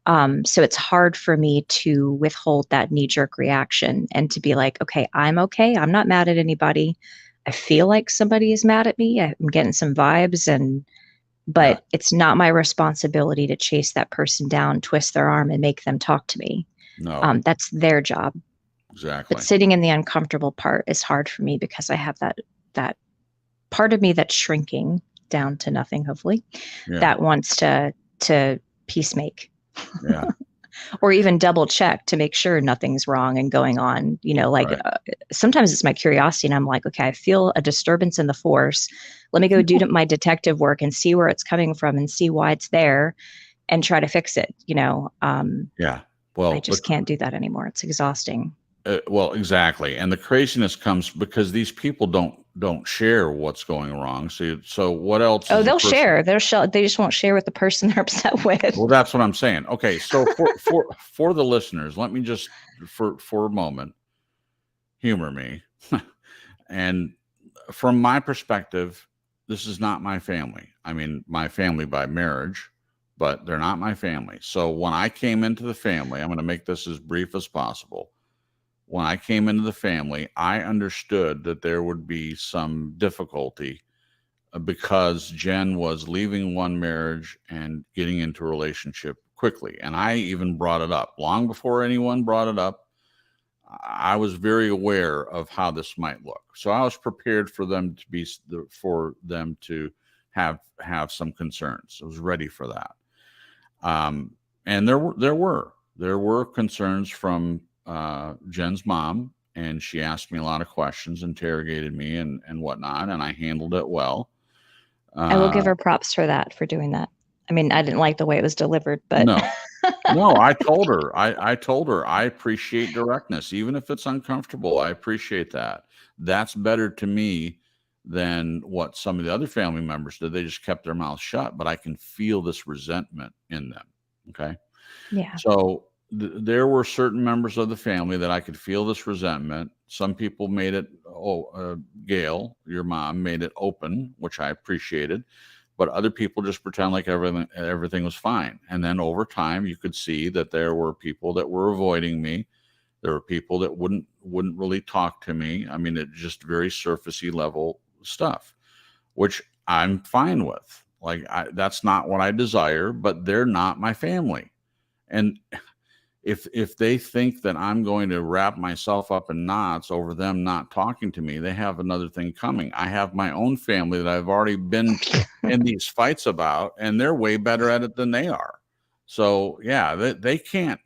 So it's hard for me to withhold that knee-jerk reaction and to be like, okay, I'm not mad at anybody. I feel like somebody is mad at me. I'm getting some vibes, but it's not my responsibility to chase that person down, twist their arm, and make them talk to me. No. That's their job. Exactly. But sitting in the uncomfortable part is hard for me, because I have that part of me that's shrinking down to nothing, hopefully, that wants to peacemake. Yeah. Or even double check to make sure nothing's wrong and going on. Sometimes it's my curiosity, and I'm like, okay, I feel a disturbance in the force. Let me go do my detective work and see where it's coming from and see why it's there and try to fix it. Yeah. Well, I just can't do that anymore. It's exhausting. Well, exactly. And the craziness comes because these people don't share what's going wrong. So what else? Oh, they'll share. They just won't share with the person they're upset with. Well, that's what I'm saying. Okay. So for the listeners, let me just, for a moment, humor me. And from my perspective, this is not my family. I mean, my family by marriage, but they're not my family. So when I came into the family, I'm going to make this as brief as possible. When I came into the family, I understood that there would be some difficulty because Jen was leaving one marriage and getting into a relationship quickly. And I even brought it up long before anyone brought it up. I was very aware of how this might look. So I was prepared for them to have some concerns. I was ready for that. And there were concerns from Jen's mom, and she asked me a lot of questions, interrogated me and whatnot, and I handled it well. I will give her props for doing that. I mean, I didn't like the way it was delivered, but no, I told her, I appreciate directness, even if it's uncomfortable. I appreciate that. That's better to me than what some of the other family members did. They just kept their mouths shut, but I can feel this resentment in them. Okay. Yeah. So there were certain members of the family that I could feel this resentment. Some people made it, Gail, your mom, made it open, which I appreciated. but other people just pretend like everything was fine. And then over time, you could see that there were people that were avoiding me. There were people that wouldn't really talk to me. I mean, it just very surfacey level stuff, which I'm fine with. Like, that's not what I desire, but they're not my family. And if they think that I'm going to wrap myself up in knots over them not talking to me, they have another thing coming. I have my own family that I've already been in these fights about, and they're way better at it than they are. So yeah, they can't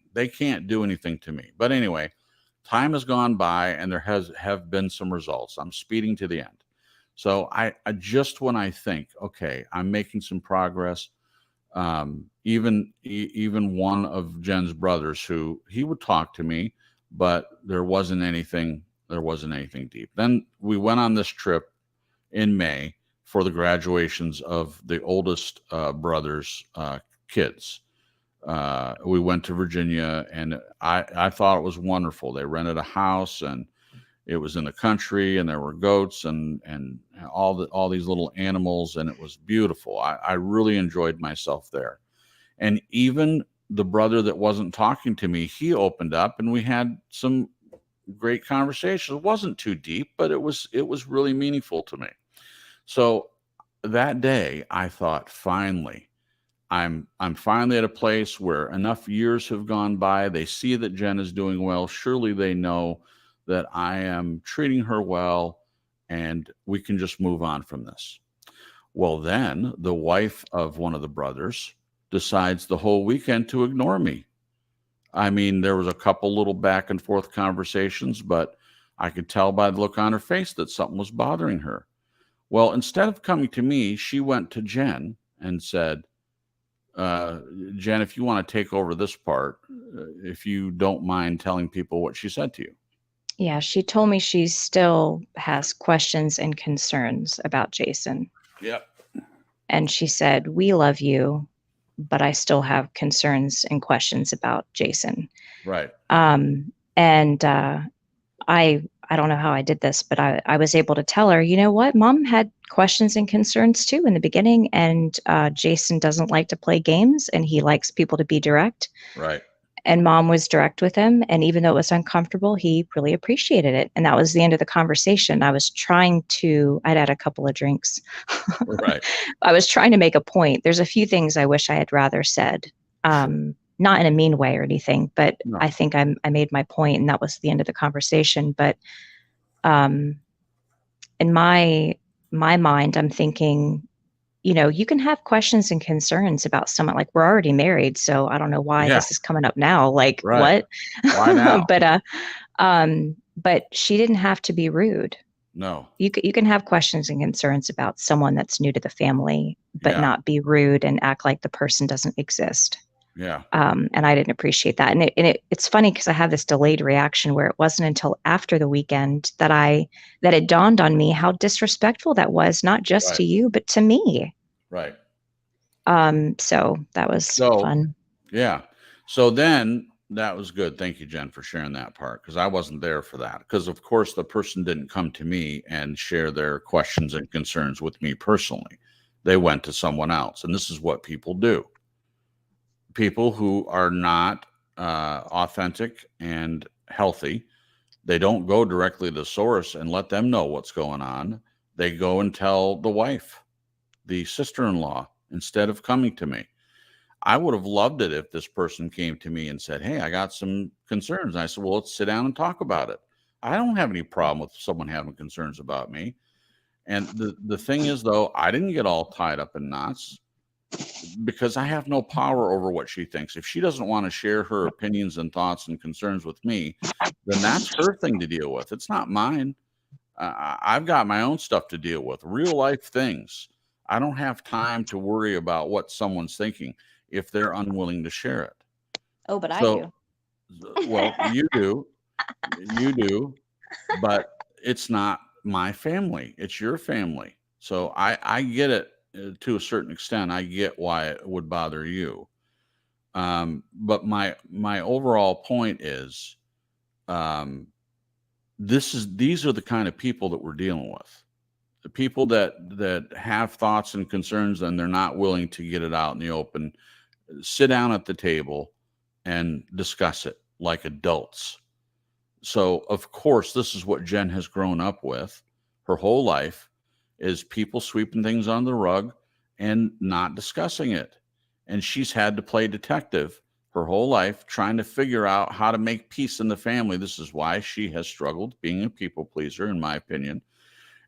do anything to me. But anyway, time has gone by, and there have been some results. I'm speeding to the end. So I just, when I think, okay, I'm making some progress. Even one of Jen's brothers, who he would talk to me, but there wasn't anything deep. Then we went on this trip in May for the graduations of the oldest brother's kids. We went to Virginia, and I thought it was wonderful. They rented a house, and it was in the country, and there were goats and all these little animals, and it was beautiful. I really enjoyed myself there. And even the brother that wasn't talking to me, he opened up, and we had some great conversations. It wasn't too deep, but it was really meaningful to me. So that day I thought, finally, I'm finally at a place where enough years have gone by. They see that Jen is doing well. Surely they know that I am treating her well, and we can just move on from this. Well, then the wife of one of the brothers decides the whole weekend to ignore me. I mean, there was a couple little back and forth conversations, but I could tell by the look on her face that something was bothering her. Well, instead of coming to me, she went to Jen and said, Jen, if you want to take over this part, if you don't mind telling people what she said to you. Yeah, she told me she still has questions and concerns about Jason. Yep. And she said, we love you, but I still have concerns and questions about Jason. Right. I don't know how I did this, but I was able to tell her, you know what, Mom had questions and concerns too in the beginning, and Jason doesn't like to play games, and he likes people to be direct. Right. And Mom was direct with him, and even though it was uncomfortable, he really appreciated it. And that was the end of the conversation. I'd had a couple of drinks. Right. I was trying to make a point. There's a few things I wish I had rather said. Not in a mean way or anything, but no. I think I made my point, and that was the end of the conversation. But in my mind, I'm thinking, you can have questions and concerns about someone. Like, we're already married, so I don't know why this is coming up now. Like, right. What? Why now? But she didn't have to be rude. No. You can have questions and concerns about someone that's new to the family, but not be rude and act like the person doesn't exist. Yeah. And I didn't appreciate that. And it's funny because I have this delayed reaction where it wasn't until after the weekend that it dawned on me how disrespectful that was, not just to you, but to me. Right. So that was fun. Yeah. So then that was good. Thank you, Jen, for sharing that part, because I wasn't there for that. Because of course the person didn't come to me and share their questions and concerns with me personally. They went to someone else. And this is what people do. People who are not authentic and healthy, they don't go directly to the source and let them know what's going on. They go and tell the wife, the sister-in-law, instead of coming to me. I would have loved it if this person came to me and said, hey, I got some concerns. And I said, well, let's sit down and talk about it. I don't have any problem with someone having concerns about me. And the thing is, though, I didn't get all tied up in knots, because I have no power over what she thinks. If she doesn't want to share her opinions and thoughts and concerns with me, then that's her thing to deal with. It's not mine. I've got my own stuff to deal with, real life things. I don't have time to worry about what someone's thinking if they're unwilling to share it. Oh, but I do. Well, you do, but it's not my family. It's your family. So I get it. To a certain extent, I get why it would bother you. But my overall point is, these are the kind of people that we're dealing with. The people that have thoughts and concerns and they're not willing to get it out in the open, sit down at the table and discuss it like adults. So, of course, this is what Jen has grown up with her whole life, is people sweeping things under the rug and not discussing it. And she's had to play detective her whole life, trying to figure out how to make peace in the family. This is why she has struggled being a people pleaser, in my opinion,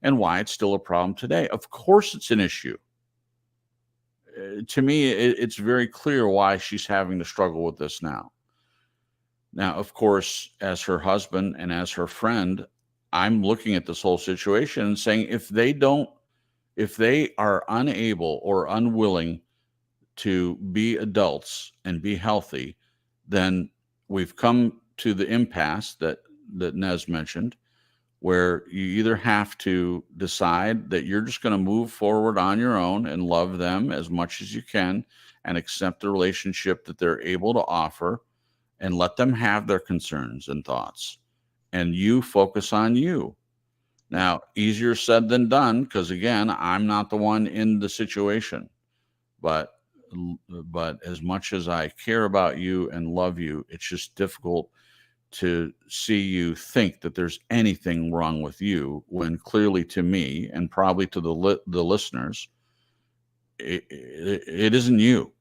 and why it's still a problem today. Of course, it's an issue. To me, it's very clear why she's having to struggle with this now. Now, of course, as her husband and as her friend, I'm looking at this whole situation and saying, if they are unable or unwilling to be adults and be healthy, then we've come to the impasse that Nez mentioned, where you either have to decide that you're just going to move forward on your own and love them as much as you can and accept the relationship that they're able to offer and let them have their concerns and thoughts, and you focus on you. Now, easier said than done, because again, I'm not the one in the situation, but as much as I care about you and love you, it's just difficult to see you think that there's anything wrong with you, when clearly to me and probably to the listeners, it isn't you.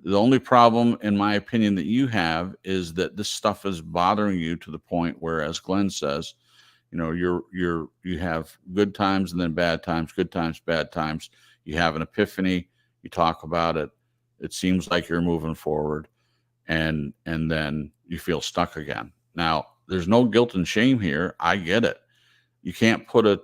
The only problem, in my opinion, that you have is that this stuff is bothering you to the point where, as Glenn says, you have good times and then bad times, good times, bad times. You have an epiphany, you talk about it, it seems like you're moving forward, and then you feel stuck again. Now, there's no guilt and shame here. I get it. You can't put it,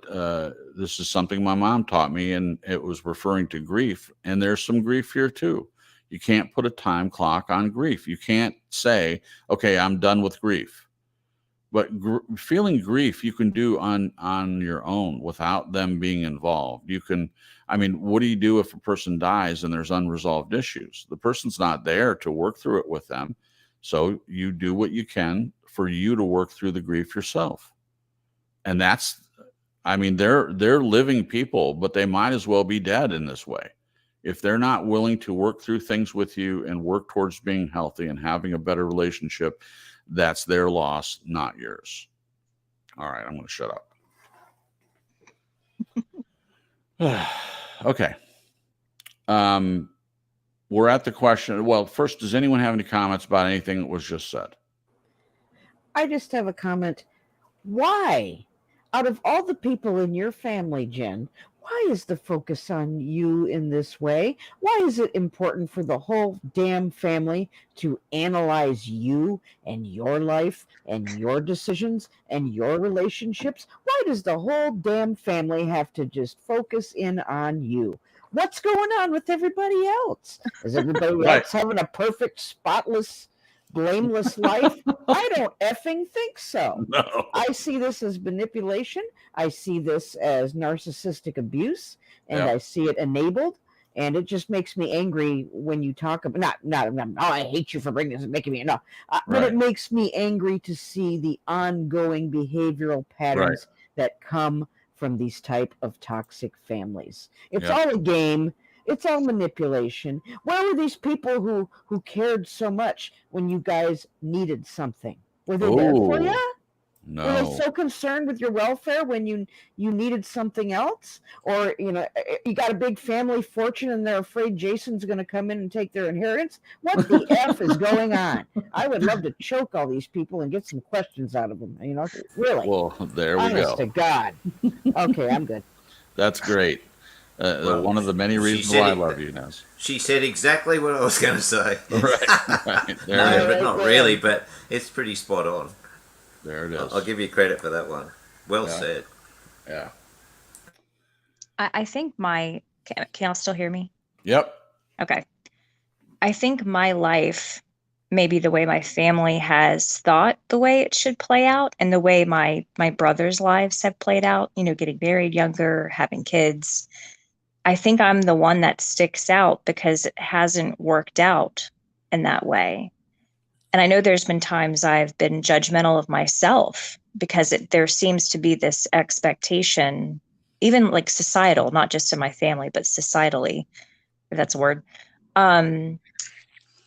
this is something my mom taught me, and it was referring to grief, and there's some grief here too. You can't put a time clock on grief. You can't say, okay, I'm done with grief. But feeling grief you can do on your own without them being involved. What do you do if a person dies and there's unresolved issues? The person's not there to work through it with them. So you do what you can for you to work through the grief yourself. And they're living people, but they might as well be dead in this way. If they're not willing to work through things with you and work towards being healthy and having a better relationship, that's their loss, not yours. All right, I'm going to shut up. Okay. We're at the question. Well, first, does anyone have any comments about anything that was just said? I just have a comment. Why? Out of all the people in your family, Jen, why is the focus on you in this way? Why is it important for the whole damn family to analyze you and your life and your decisions and your relationships? Why does the whole damn family have to just focus in on you? What's going on with everybody else? Is everybody Right. else having a perfect, spotless, blameless life? I don't effing think so. No. I see this as manipulation. I see this as narcissistic abuse, and I see it enabled. And it just makes me angry when you talk about I hate you for bringing this and making me but it makes me angry to see the ongoing behavioral patterns that come from these type of toxic families. It's all a game. It's all manipulation. Where were these people who cared so much when you guys needed something? Were they there for you? No. Were they so concerned with your welfare when you needed something else? Or, you got a big family fortune and they're afraid Jason's going to come in and take their inheritance? What the F is going on? I would love to choke all these people and get some questions out of them. Really. Well, there we Honest go. to God. Okay, I'm good. That's great. One of the many reasons why I love you, Nez. She said exactly what I was going to say. Right. There No, it is. but not really, but it's pretty spot on. There it is. I'll give you credit for that one. Well said. Yeah. I think can y'all still hear me? Yep. Okay. I think my life, maybe the way my family has thought the way it should play out, and the way my brothers' lives have played out, getting married younger, having kids. I think I'm the one that sticks out because it hasn't worked out in that way. And I know there's been times I've been judgmental of myself because there seems to be this expectation, even like societal, not just in my family, but societally, if that's a word.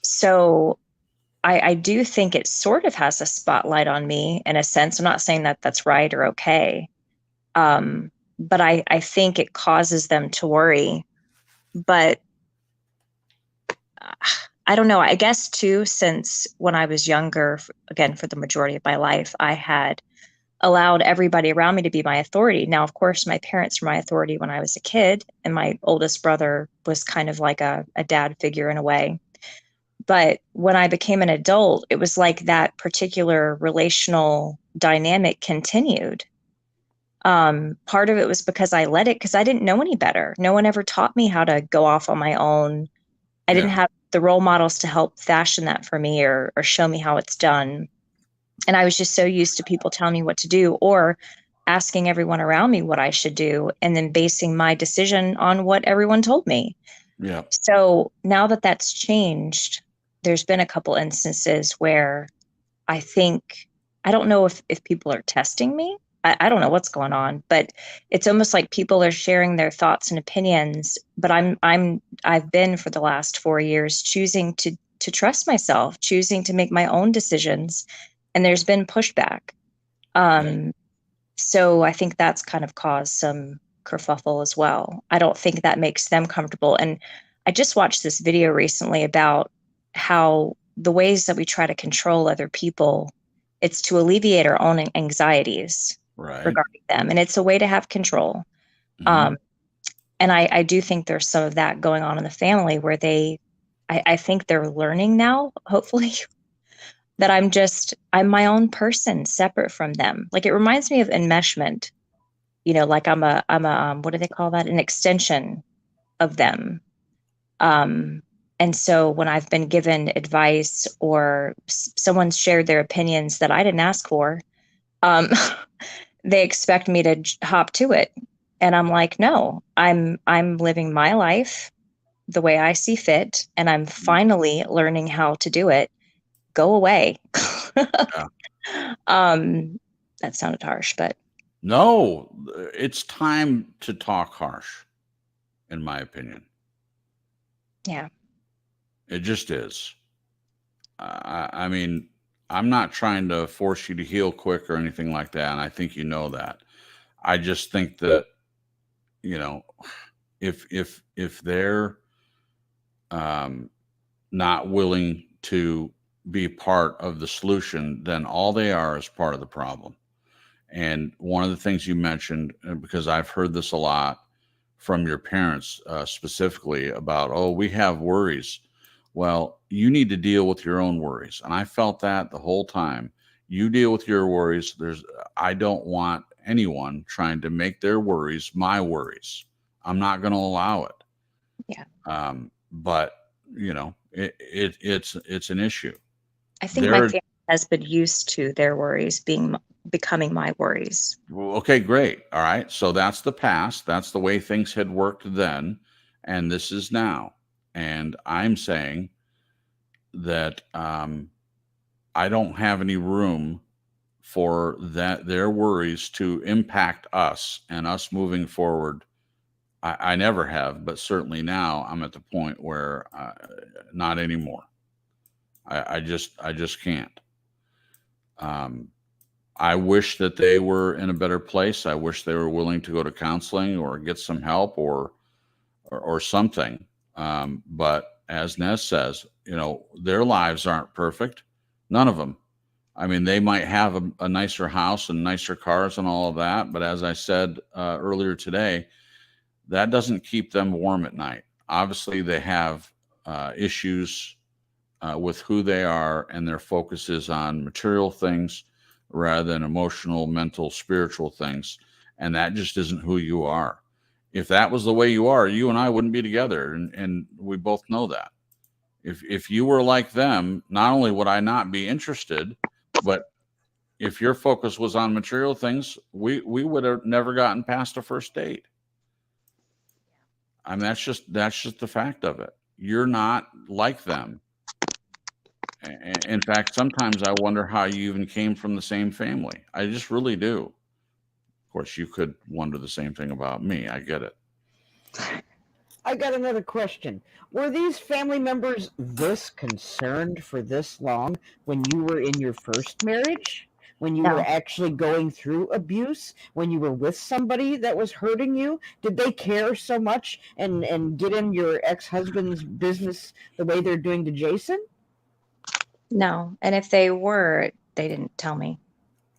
So I do think it sort of has a spotlight on me in a sense. I'm not saying that that's right or okay. But I think it causes them to worry. But I don't know. I guess too, since when I was younger, again, for the majority of my life, I had allowed everybody around me to be my authority. Now, of course, my parents were my authority when I was a kid, and my oldest brother was kind of like a dad figure in a way. But when I became an adult, it was like that particular relational dynamic continued. Part of it was because I let it, because I didn't know any better. No one ever taught me how to go off on my own. I didn't have the role models to help fashion that for me or show me how it's done. And I was just so used to people telling me what to do or asking everyone around me what I should do and then basing my decision on what everyone told me. Yeah. So now that that's changed, there's been a couple instances where I think, I don't know if people are testing me. I don't know what's going on, but it's almost like people are sharing their thoughts and opinions. But I've been for the last 4 years choosing to trust myself, choosing to make my own decisions, and there's been pushback. So I think that's kind of caused some kerfuffle as well. I don't think that makes them comfortable. And I just watched this video recently about how the ways that we try to control other people, it's to alleviate our own anxieties regarding them. And it's a way to have control. And I do think there's some of that going on in the family where I think they're learning now, hopefully, that I'm my own person separate from them. Like it reminds me of enmeshment, like I'm a, what do they call that? An extension of them. And so when I've been given advice or someone's shared their opinions that I didn't ask for, they expect me to hop to it. And I'm like, no, I'm living my life the way I see fit. And I'm finally learning how to do it. Go away. That sounded harsh, but no, it's time to talk harsh, in my opinion. Yeah. It just is. I mean, I'm not trying to force you to heal quick or anything like that. And I think you know that. I just think that, if they're not willing to be part of the solution, then all they are is part of the problem. And one of the things you mentioned, because I've heard this a lot from your parents, specifically about, oh, we have worries. Well, you need to deal with your own worries. And I felt that the whole time. You deal with your worries. I don't want anyone trying to make their worries my worries. I'm not going to allow it. Yeah. But it's an issue. I think my family has been used to their worries becoming my worries. Okay, great. All right. So that's the past. That's the way things had worked then. And this is now. And I'm saying that I don't have any room for their worries to impact us and us moving forward. I never have, but certainly now I'm at the point where not anymore. I just can't. I wish that they were in a better place. I wish they were willing to go to counseling or get some help or something. But as Nez says, their lives aren't perfect. None of them. I mean, they might have a nicer house and nicer cars and all of that. But as I said earlier today, that doesn't keep them warm at night. Obviously, they have issues with who they are, and their focus is on material things rather than emotional, mental, spiritual things. And that just isn't who you are. If that was the way you are, you and I wouldn't be together. And we both know that. If you were like them, not only would I not be interested, but if your focus was on material things, we would have never gotten past a first date. I mean, that's just the fact of it. You're not like them. In fact, sometimes I wonder how you even came from the same family. I just really do. Of course, you could wonder the same thing about me. I get it. I got another question. Were these family members this concerned for this long when you were in your first marriage? When you were No. actually going through abuse? When you were with somebody that was hurting you? Did they care so much and get in your ex-husband's business the way they're doing to Jason? No. And if they were, they didn't tell me.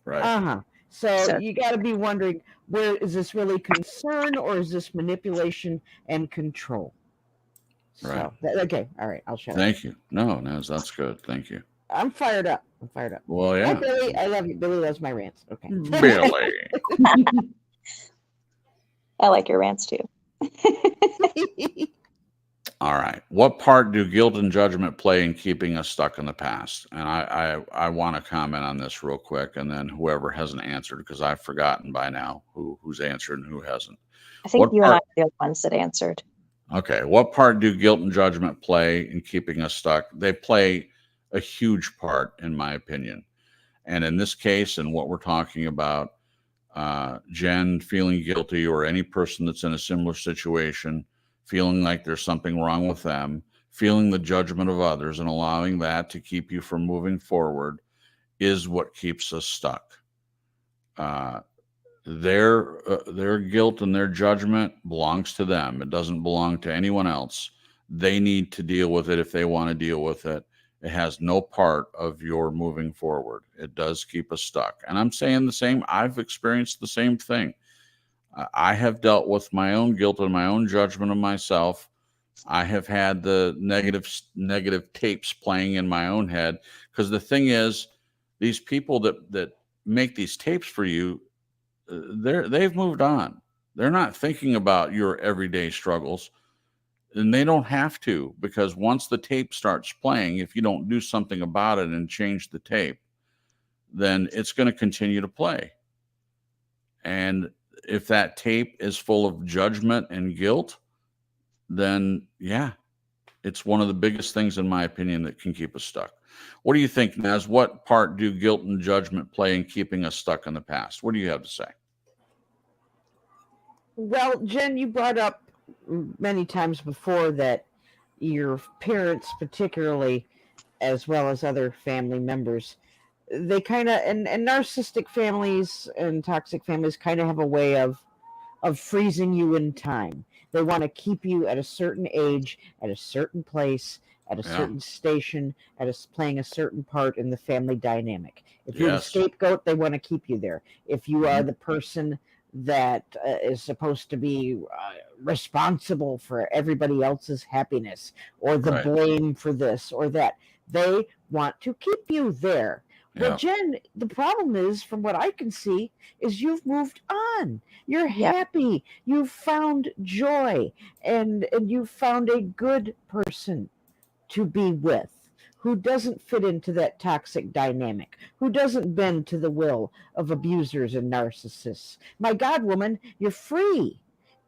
Right. Uh-huh. So So you got to be wondering, where is this really concern or is this manipulation and control? Right. So, okay, all right, I'll shut up. Thank you. No, Nez, that's good. Thank you. I'm fired up. Well, Hi, yeah. Billy. I love you. Billy loves my rants. Okay. Billy. I like your rants too. All right. What part do guilt and judgment play in keeping us stuck in the past? And I want to comment on this real quick, and then whoever hasn't answered, because I've forgotten by now who's answered and who hasn't. I think What you and I part- are the ones that answered. Okay. What part do guilt and judgment play in keeping us stuck? They play a huge part, in my opinion. And in this case, and what we're talking about, Jen feeling guilty, or any person that's in a similar situation, feeling like there's something wrong with them, feeling the judgment of others, and allowing that to keep you from moving forward, is what keeps us stuck. Their guilt and their judgment belongs to them. It doesn't belong to anyone else. They need to deal with it if they want to deal with it. It has no part of your moving forward. It does keep us stuck. And I'm saying the same. I've experienced the same thing. I have dealt with my own guilt and my own judgment of myself. I have had the negative tapes playing in my own head, because the thing is, these people that make these tapes for you, they've moved on. They're not thinking about your everyday struggles, and they don't have to, because once the tape starts playing, if you don't do something about it and change the tape, then it's going to continue to play. And if that tape is full of judgment and guilt, then yeah, it's one of the biggest things, in my opinion, that can keep us stuck. What do you think, Naz? What part do guilt and judgment play in keeping us stuck in the past? What do you have to say? Well, Jen, you brought up many times before that your parents, particularly, as well as other family members, they kind of, and narcissistic families and toxic families kind of have a way of freezing you in time. They want to keep you at a certain age, at a certain place, at a certain station, playing a certain part in the family dynamic. If you're the scapegoat, they want to keep you there. If you are the person that is supposed to be responsible for everybody else's happiness, or the blame for this or that, they want to keep you there. Well, Jen, the problem is, from what I can see, is you've moved on. You're happy. You've found joy, and you've found a good person to be with, who doesn't fit into that toxic dynamic, who doesn't bend to the will of abusers and narcissists. My God, woman, you're free.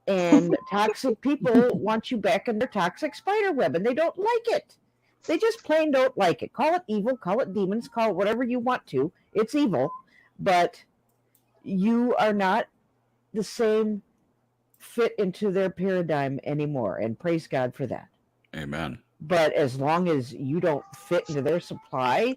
And toxic people want you back in their toxic spider web, and they don't like it. They just plain don't like it. Call it evil, call it demons, call it whatever you want to. It's evil, but you are not the same fit into their paradigm anymore, and praise God for that. Amen. But as long as you don't fit into their supply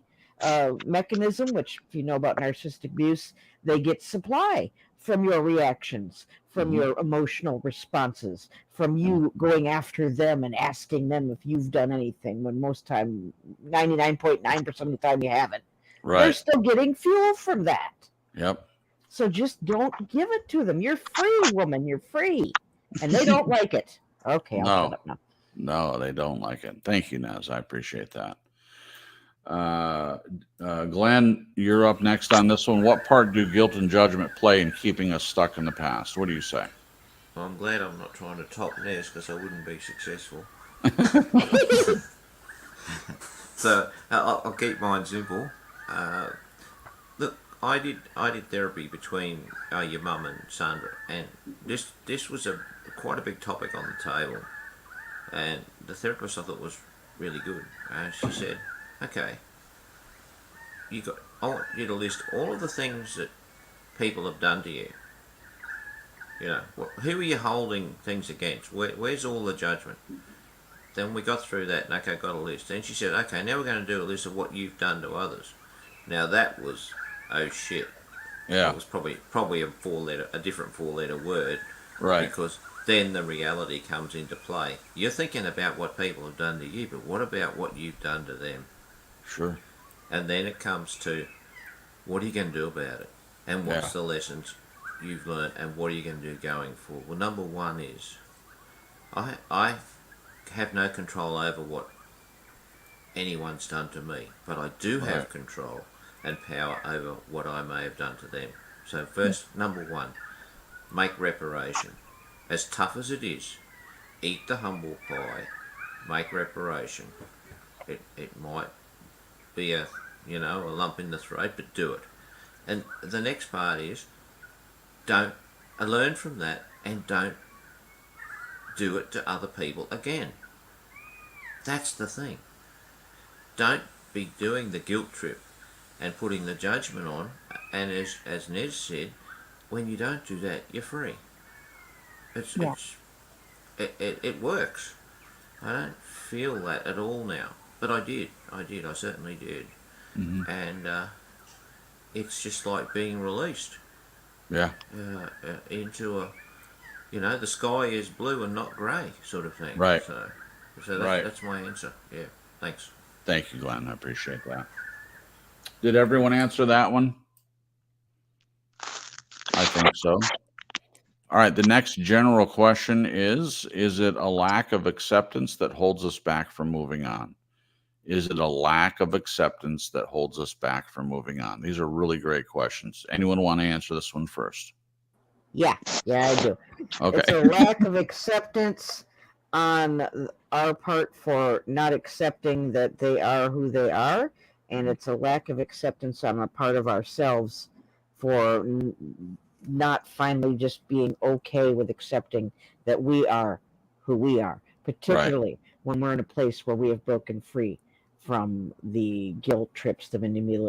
mechanism, which, if you know about narcissistic abuse, they get supply from your reactions, from your emotional responses, from you going after them and asking them if you've done anything, when most time, 99.9% of the time, you haven't. They're still getting fuel from that. Yep. So just don't give it to them. You're free, woman. You're free. And they don't like it. Okay, I'll shut up now. No, they don't like it. Thank you, Naz. I appreciate that. Glenn, you're up next on this one. What part do guilt and judgment play in keeping us stuck in the past? What do you say? Well, I'm glad I'm not trying to top Nez, because I wouldn't be successful. So I'll keep mine simple. Look, I did therapy between your mum and Sandra, and this was quite a big topic on the table. And the therapist, I thought, was really good. She said, "Okay, I want you to list all of the things that people have done to you, You know, who are you holding things against? Where's all the judgment? Then we got through that, and okay, got a list. Then she said, okay, now we're going to do a list of what you've done to others. Now that was, oh shit. Yeah. It was probably a different 4-letter word, Right. because then the reality comes into play. You're thinking about what people have done to you, but what about what you've done to them? Sure. And then it comes to, what are you going to do about it? And what's the lessons you've learned, and what are you going to do going forward? Well, number one is, I have no control over what anyone's done to me, but I do have control and power over what I may have done to them. So first, number one, make reparation. As tough as it is, eat the humble pie, make reparation. It might be a lump in the throat, but do it. And the next part is, don't learn from that and don't do it to other people again. That's the thing. Don't be doing the guilt trip and putting the judgment on. And as Ned said, when you don't do that, you're free. It works. I don't feel that at all now, but I did. I certainly did. Mm-hmm. And it's just like being released. Yeah. Into a, the sky is blue and not grey sort of thing. Right. So that's my answer. Yeah. Thanks. Thank you, Glenn. I appreciate that. Did everyone answer that one? I think so. All right. The next general question is it a lack of acceptance that holds us back from moving on? Is it a lack of acceptance that holds us back from moving on? These are really great questions. Anyone want to answer this one first? Yeah, I do. Okay. It's a lack of acceptance on our part for not accepting that they are who they are, and it's a lack of acceptance on a part of ourselves for not finally just being okay with accepting that we are who we are, particularly when we're in a place where we have broken free from the guilt trips, the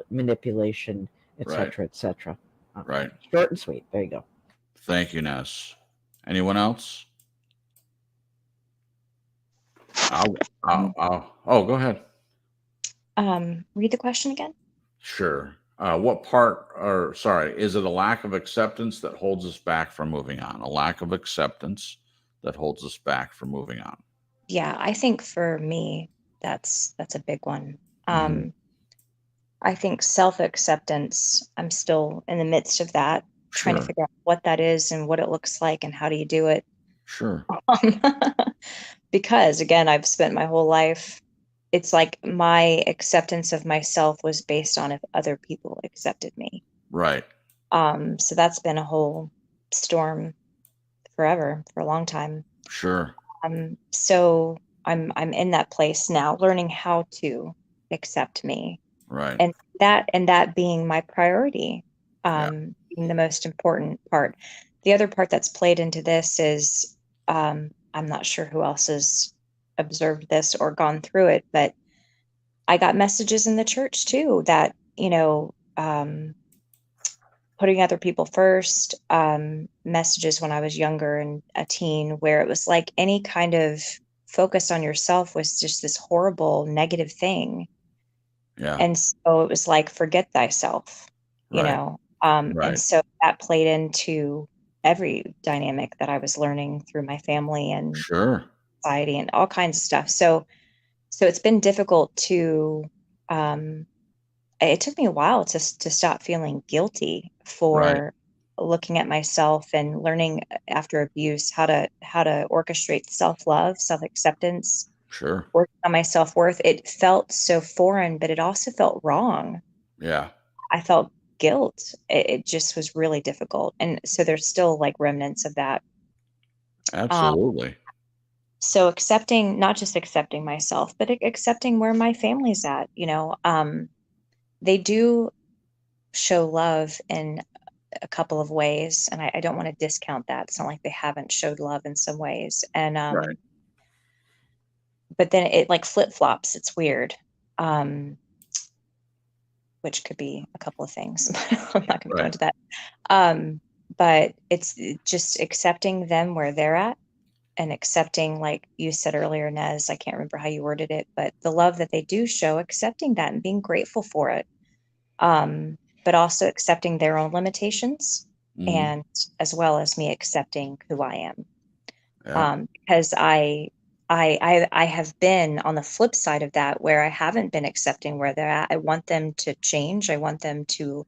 manipulation, etc., etc. Right. Short and sweet. There you go. Thank you, Ness. Anyone else? Go ahead. Read the question again. Sure. Is it a lack of acceptance that holds us back from moving on? A lack of acceptance that holds us back from moving on. Yeah, I think for me, that's a big one. Mhm. I think self-acceptance, I'm still in the midst of that, trying to Sure. figure out what that is and what it looks like and how do you do it. Sure. Because again, I've spent my whole life, it's like my acceptance of myself was based on if other people accepted me. Right. So that's been a whole storm forever, for a long time. Sure. So I'm in that place now, learning how to accept me. Right. And that being my priority, Yeah. being the most important part. The other part that's played into this is, I'm not sure who else has observed this or gone through it, but I got messages in the church too that, putting other people first, messages when I was younger and a teen where it was like any kind of focus on yourself was just this horrible negative thing. Yeah. And so it was like, forget thyself, Right. and so that played into every dynamic that I was learning through my family and Sure. society and all kinds of stuff. So it's been difficult to, it took me a while to stop feeling guilty for looking at myself and learning after abuse how to orchestrate self-love, self-acceptance, Sure. working on my self-worth. It felt so foreign, but it also felt wrong. Yeah. I felt guilt. It just was really difficult. And so there's still like remnants of that. Absolutely. So accepting, not just accepting myself, but accepting where my family's at, they do show love in a couple of ways. And I don't want to discount that. It's not like they haven't showed love in some ways. And, but then it like flip-flops. It's weird. Which could be a couple of things. I'm not going to go into that. But it's just accepting them where they're at and accepting, like you said earlier, Nez, I can't remember how you worded it, but the love that they do show, accepting that and being grateful for it. But also accepting their own limitations Mhm. and as well as me accepting who I am. Yeah. Because I have been on the flip side of that where I haven't been accepting where they're at. I want them to change. I want them to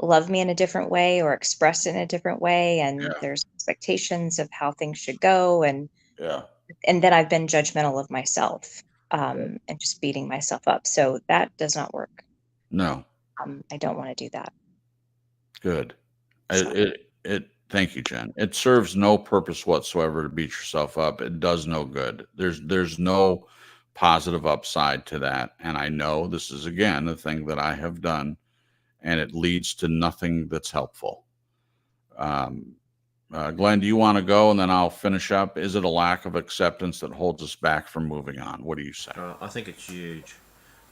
love me in a different way or express it in a different way. And Yeah. there's expectations of how things should go. Yeah. And then I've been judgmental of myself, and just beating myself up. So that does not work. No. I don't want to do that. Good. So Thank you, Jen. It serves no purpose whatsoever to beat yourself up. It does no good. There's no positive upside to that. And I know this is again the thing that I have done, and it leads to nothing that's helpful. Um, Glenn, do you want to go, and then I'll finish up? Is it a lack of acceptance that holds us back from moving on? What do you say? I think it's huge.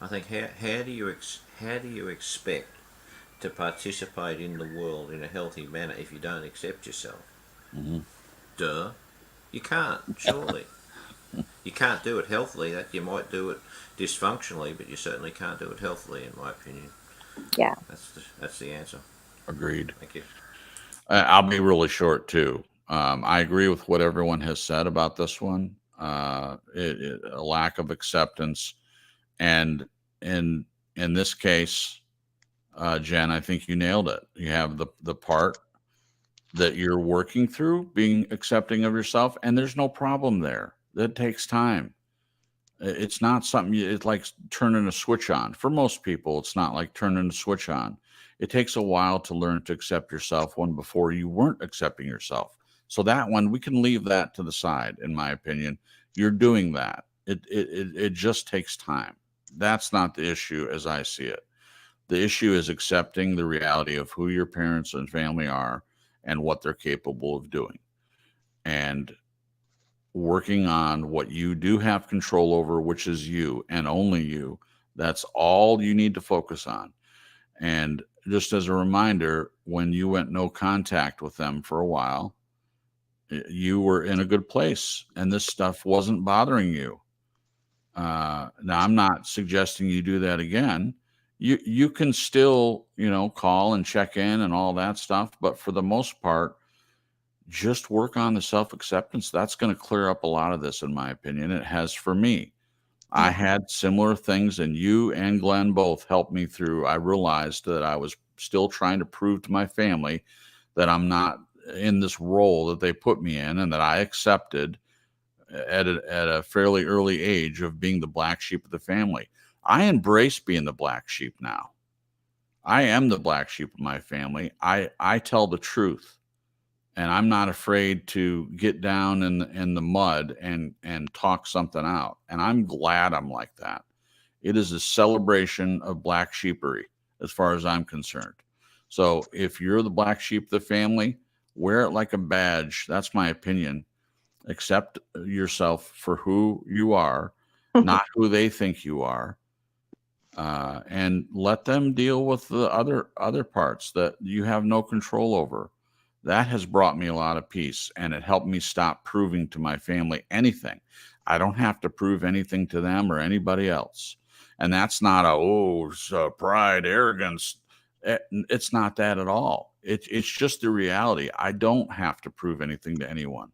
I think how do you expect to participate in the world in a healthy manner if you don't accept yourself? Hmm. Duh. You can't, surely. You can't do it healthily. That you might do it dysfunctionally, but you certainly can't do it healthily, in my opinion. yeah. That's the answer. Agreed. Thank you. I'll be really short too. I agree with what everyone has said about this one. A lack of acceptance, and in this case, Jen, I think you nailed it. You have the part that you're working through, being accepting of yourself, and there's no problem there. That takes time. It's not something it's like turning a switch on. For most people, it's not like turning a switch on. It takes a while to learn to accept yourself when before you weren't accepting yourself. So that one, we can leave that to the side, in my opinion. You're doing that. It just takes time. That's not the issue as I see it. The issue is accepting the reality of who your parents and family are and what they're capable of doing. And working on what you do have control over, which is you and only you. That's all you need to focus on. And just as a reminder, when you went no contact with them for a while, you were in a good place and this stuff wasn't bothering you. Now, I'm not suggesting you do that again. You can still, call and check in and all that stuff, but for the most part, just work on the self acceptance. That's going to clear up a lot of this, in my opinion. It has for me. I Yeah. had similar things, and you and Glenn both helped me through. I realized that I was still trying to prove to my family that I'm not in this role that they put me in, and that I accepted at a fairly early age of being the black sheep of the family. I embrace being the black sheep now. I am the black sheep of my family. I tell the truth, and I'm not afraid to get down in the mud and talk something out. And I'm glad I'm like that. It is a celebration of black sheepery as far as I'm concerned. So if you're the black sheep of the family, wear it like a badge. That's my opinion. Accept yourself for who you are, not who they think you are, and let them deal with the other parts that you have no control over. That has brought me a lot of peace, and it helped me stop proving to my family anything. I don't have to prove anything to them or anybody else. And that's not pride, arrogance. It's not that at all. It's just the reality. I don't have to prove anything to anyone.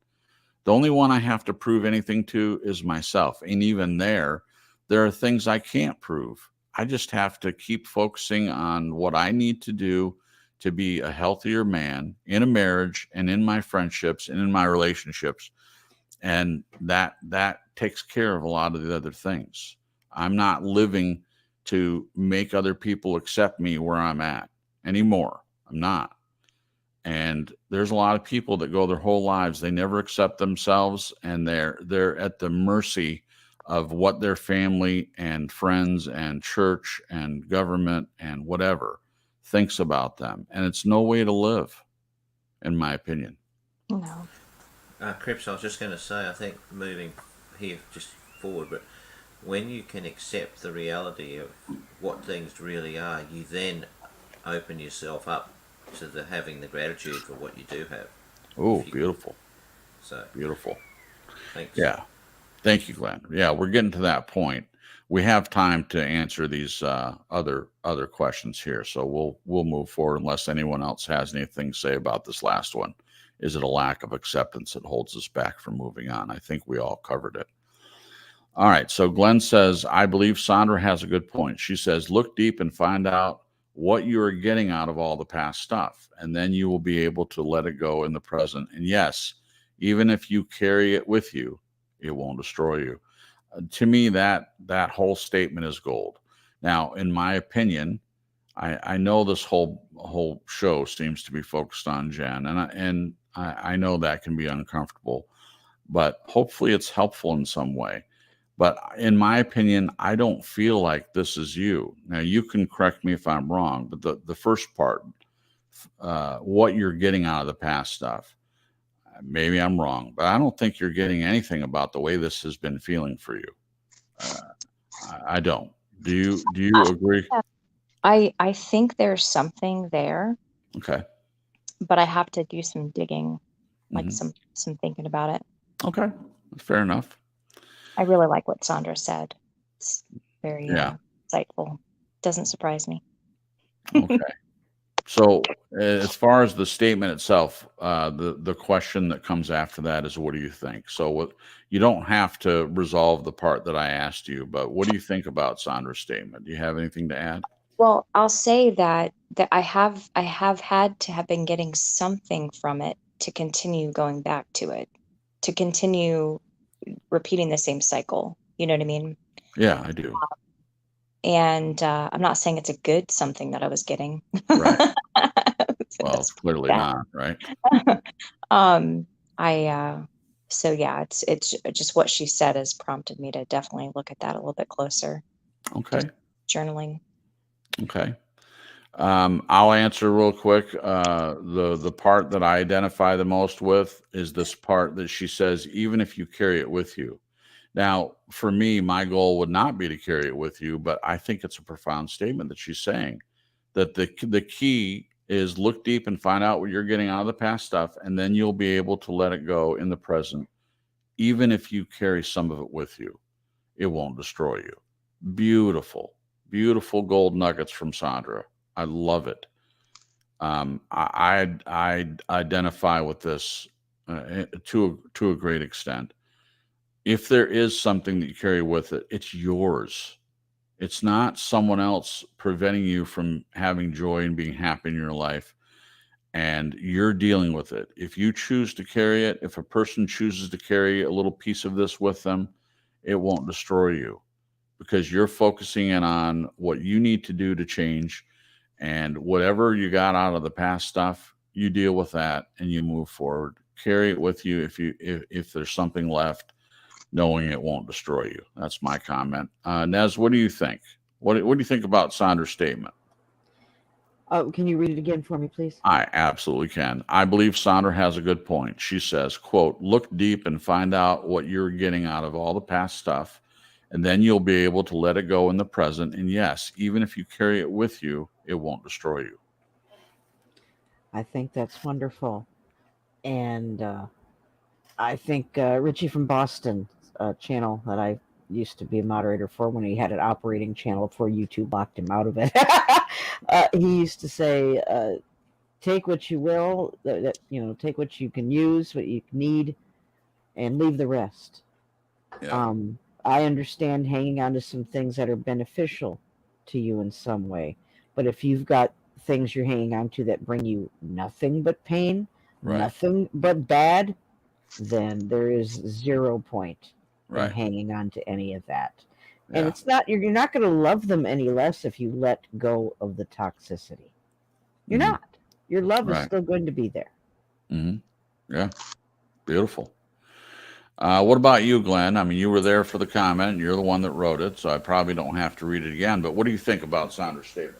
The only one I have to prove anything to is myself. And even there are things I can't prove. I just have to keep focusing on what I need to do to be a healthier man in a marriage and in my friendships and in my relationships. And that takes care of a lot of the other things. I'm not living to make other people accept me where I'm at anymore. I'm not. And there's a lot of people that go their whole lives, they never accept themselves, and they're at the mercy of what their family and friends and church and government and whatever thinks about them. And it's no way to live, in my opinion. No. Cripps, I was just going to say, I think moving here just forward, but when you can accept the reality of what things really are, you then open yourself up to the having the gratitude for what you do have. Oh, You, beautiful. so, Beautiful. thanks. Yeah. Thank you, Glenn. Yeah, we're getting to that point. We have time to answer these other questions here, so we'll move forward unless anyone else has anything to say about this last one. Is it a lack of acceptance that holds us back from moving on? I think we all covered it. All right. So Glenn says, I believe Sandra has a good point. She says, look deep and find out what you are getting out of all the past stuff, and then you will be able to let it go in the present. And yes, even if you carry it with you, it won't destroy you. To me, that whole statement is gold. Now, in my opinion, I know this whole show seems to be focused on Jen, and I know that can be uncomfortable, but hopefully it's helpful in some way. But in my opinion, I don't feel like this is you. Now, you can correct me if I'm wrong, but the first part, what you're getting out of the past stuff, maybe I'm wrong, but I don't think you're getting anything about the way this has been feeling for you. I don't. Do you agree? I think there's something there, Okay. but I have to do some digging, like Mhm. some thinking about it. Okay. Fair enough. I really like what Sandra said. It's very Yeah. insightful. Doesn't surprise me. Okay. So as far as the statement itself, the question that comes after that is, what do you think? So what, you don't have to resolve the part that I asked you, but what do you think about Sandra's statement? Do you have anything to add? Well, I'll say that I have had to have been getting something from it to continue going back to it, to continue repeating the same cycle. You know what I mean? Yeah, I do. And I'm not saying it's a good something that I was getting. Right. So Well, that's clearly bad. not, right? I so yeah, it's just what she said has prompted me to definitely look at that a little bit closer. Okay. Journaling. Okay. I'll answer real quick. The part that I identify the most with is this part that she says, even if you carry it with you. Now, for me, my goal would not be to carry it with you, but I think it's a profound statement that she's saying that the key is look deep and find out what you're getting out of the past stuff, and then you'll be able to let it go in the present, even if you carry some of it with you. It won't destroy you. Beautiful, beautiful gold nuggets from Sandra. I love it. I identify with this to a great extent. If there is something that you carry with it, it's yours. It's not someone else preventing you from having joy and being happy in your life, and you're dealing with it. If you choose to carry it, if a person chooses to carry a little piece of this with them, it won't destroy you because you're focusing in on what you need to do to change, and whatever you got out of the past stuff, you deal with that and you move forward. Carry it with you if there's something left, knowing it won't destroy you. That's my comment. Nez, what do you think? What do you think about Sandra's statement? Can you read it again for me, please? I absolutely can. I believe Sandra has a good point. She says, quote, look deep and find out what you're getting out of all the past stuff, and then you'll be able to let it go in the present. And yes, even if you carry it with you, it won't destroy you. I think that's wonderful. And I think Richie from Boston channel that I used to be a moderator for when he had an operating channel before YouTube locked him out of it. He used to say, take what you will, take what you can use, what you need, and leave the rest. Yeah. I understand hanging on to some things that are beneficial to you in some way. But if you've got things you're hanging on to that bring you nothing but pain, Right. nothing but bad, then there is 0 point in Right. hanging on to any of that. Yeah. And it's not, you're not going to love them any less if you let go of the toxicity. You're Mhm. not. Your love is Right. still going to be there. Yeah. Beautiful. What about you, Glenn? I mean, you were there for the comment. You're the one that wrote it, so I probably don't have to read it again. But what do you think about Sandra's statement?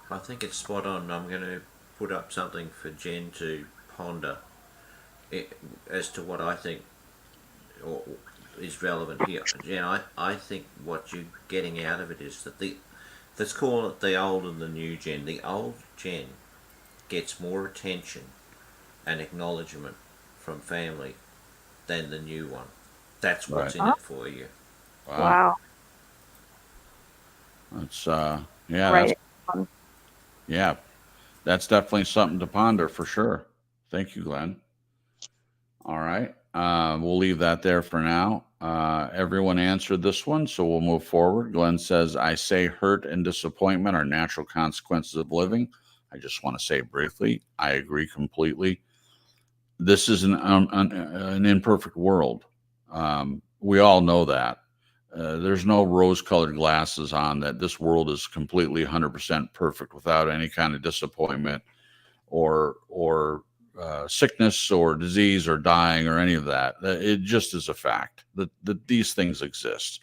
I think it's spot on. I'm going to put up something for Jen to ponder as to what I think is relevant here. Jen, I think what you're getting out of it is that let's call it the old and the new Jen. The old Jen gets more attention and acknowledgement from family than the new one. That's what's Right. in it for you. Wow. That's yeah, Right. yeah, that's definitely something to ponder for sure. Thank you, Glenn. All right. We'll leave that there for now. Everyone answered this one, so we'll move forward. Glenn says, I say hurt and disappointment are natural consequences of living. I just want to say briefly, I agree completely. This is an imperfect world. We all know that. There's no rose-colored glasses on that this world is completely 100% perfect without any kind of disappointment or sickness or disease or dying or any of that. It just is a fact that these things exist.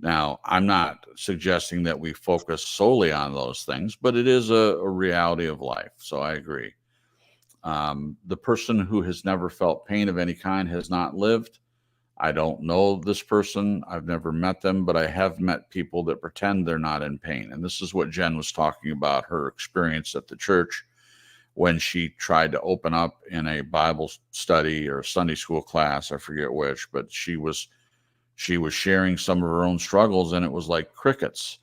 Now, I'm not suggesting that we focus solely on those things, but it is a reality of life. So I agree. The person who has never felt pain of any kind has not lived. I don't know this person. I've never met them, but I have met people that pretend they're not in pain. And this is what Jen was talking about, her experience at the church when she tried to open up in a Bible study or Sunday school class, I forget which, but she was sharing some of her own struggles, and it was like crickets.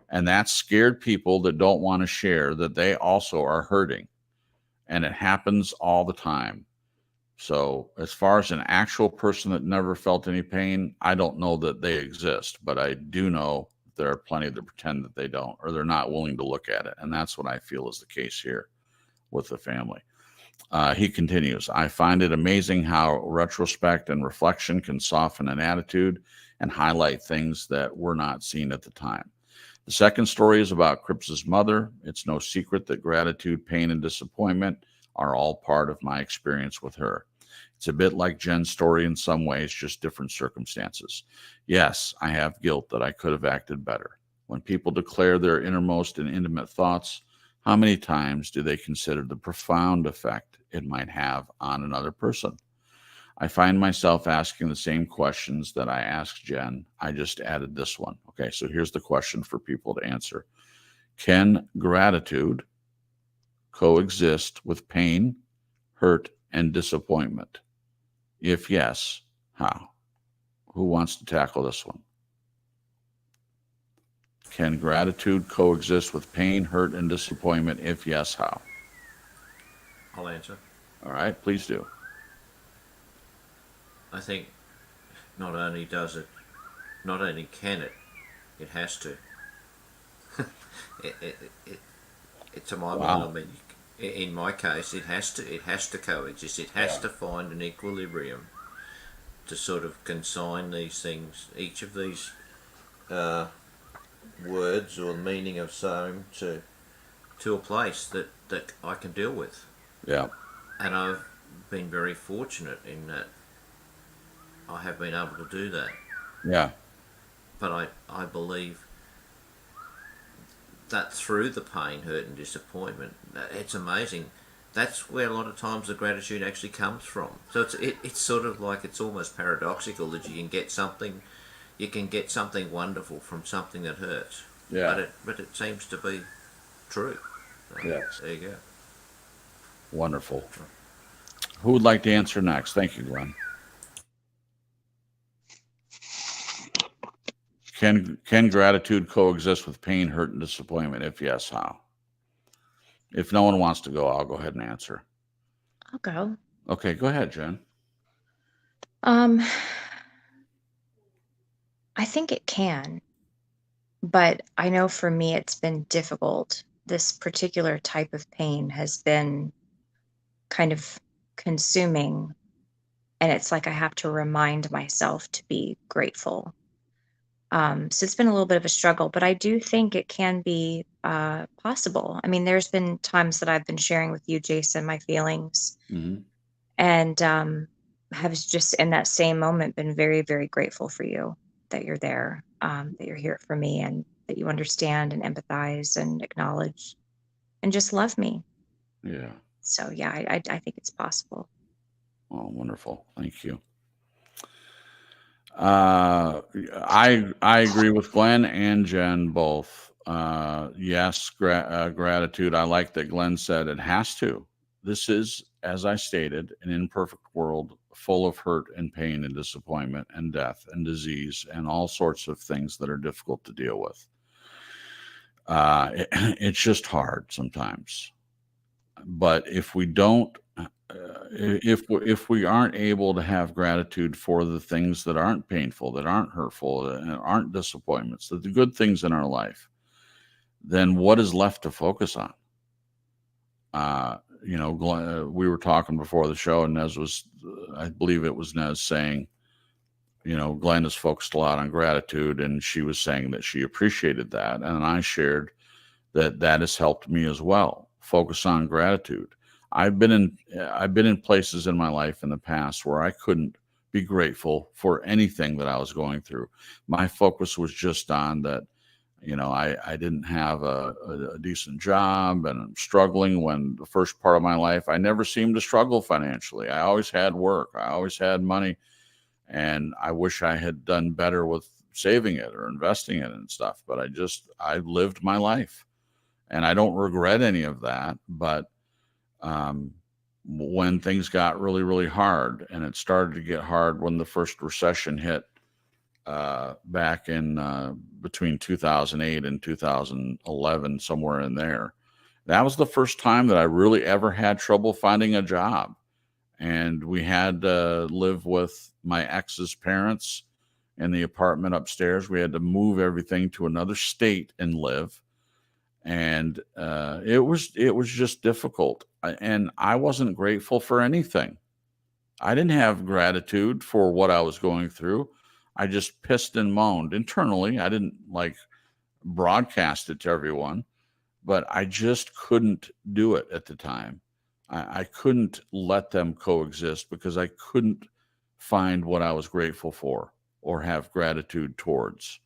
And that scared people that don't want to share that they also are hurting. And it happens all the time. So as far as an actual person that never felt any pain, I don't know that they exist, but I do know there are plenty that pretend that they don't, or they're not willing to look at it. And that's what I feel is the case here with the family. He continues, I find it amazing how retrospect and reflection can soften an attitude and highlight things that were not seen at the time. The second story is about Cripps's mother. It's no secret that gratitude, pain, and disappointment are all part of my experience with her. It's a bit like Jen's story in some ways, just different circumstances. Yes, I have guilt that I could have acted better. When people declare their innermost and intimate thoughts, how many times do they consider the profound effect it might have on another person? I find myself asking the same questions that I asked Jen. I just added this one. Okay, so here's the question for people to answer. Can gratitude coexist with pain, hurt, and disappointment? If yes, how? Who wants to tackle this one? Can gratitude coexist with pain, hurt, and disappointment? If yes, how? I'll answer. All right, please do. I think not only can it, it has to. To my mind, I mean, in my case, it has to coexist. It has to find an equilibrium to sort of consign these things, each of these words or meaning of same to a place that I can deal with. Yeah. And I've been very fortunate in that I have been able to do that. Yeah. But I believe that through the pain, hurt, and disappointment, it's amazing. That's where a lot of times the gratitude actually comes from. So it's sort of like, it's almost paradoxical that you can get something wonderful from something that hurts. Yeah. But it seems to be true. So, yes. There you go. Wonderful. Who would like to answer next? Thank you, Glenn. Can gratitude coexist with pain, hurt, and disappointment? If yes, how? If no one wants to go, I'll go ahead and answer. I'll go. Okay, go ahead, Jen. I think it can, but I know for me it's been difficult. This particular type of pain has been kind of consuming, and it's like I have to remind myself to be grateful. So it's been a little bit of a struggle, but I do think it can be possible. I mean, there's been times that I've been sharing with you, Jason, my feelings, Mm-hmm. and have just in that same moment been very, very grateful for you, that you're there, that you're here for me, and that you understand and empathize and acknowledge and just love me. Yeah. So yeah, I think it's possible. Oh, wonderful. Thank you. I agree with Glenn and Jen both. Yes, gratitude. I like that Glenn said it has to. This is, as I stated, an imperfect world full of hurt and pain and disappointment and death and disease and all sorts of things that are difficult to deal with. It's just hard sometimes. But if we don't, if we aren't able to have gratitude for the things that aren't painful, that aren't hurtful, that aren't disappointments, that the good things in our life, then what is left to focus on? Glenn, we were talking before the show, and Nez was, I believe it was Nez saying, Glenn has focused a lot on gratitude, and she was saying that she appreciated that. And I shared that has helped me as well. Focus on gratitude. I've been in places in my life in the past where I couldn't be grateful for anything that I was going through. My focus was just on that. I didn't have a decent job, and I'm struggling. When the first part of my life, I never seemed to struggle financially. I always had work. I always had money. And I wish I had done better with saving it or investing it and stuff. But I lived my life, and I don't regret any of that. But when things got really, really hard, and it started to get hard when the first recession hit, back in between 2008 and 2011, somewhere in there. That was the first time that I really ever had trouble finding a job. And we had to live with my ex's parents in the apartment upstairs. We had to move everything to another state and live. And it was just difficult. And I wasn't grateful for anything. I didn't have gratitude for what I was going through. I just pissed and moaned internally. I didn't broadcast it to everyone, but I just couldn't do it at the time. I couldn't let them coexist because I couldn't find what I was grateful for or have gratitude towards.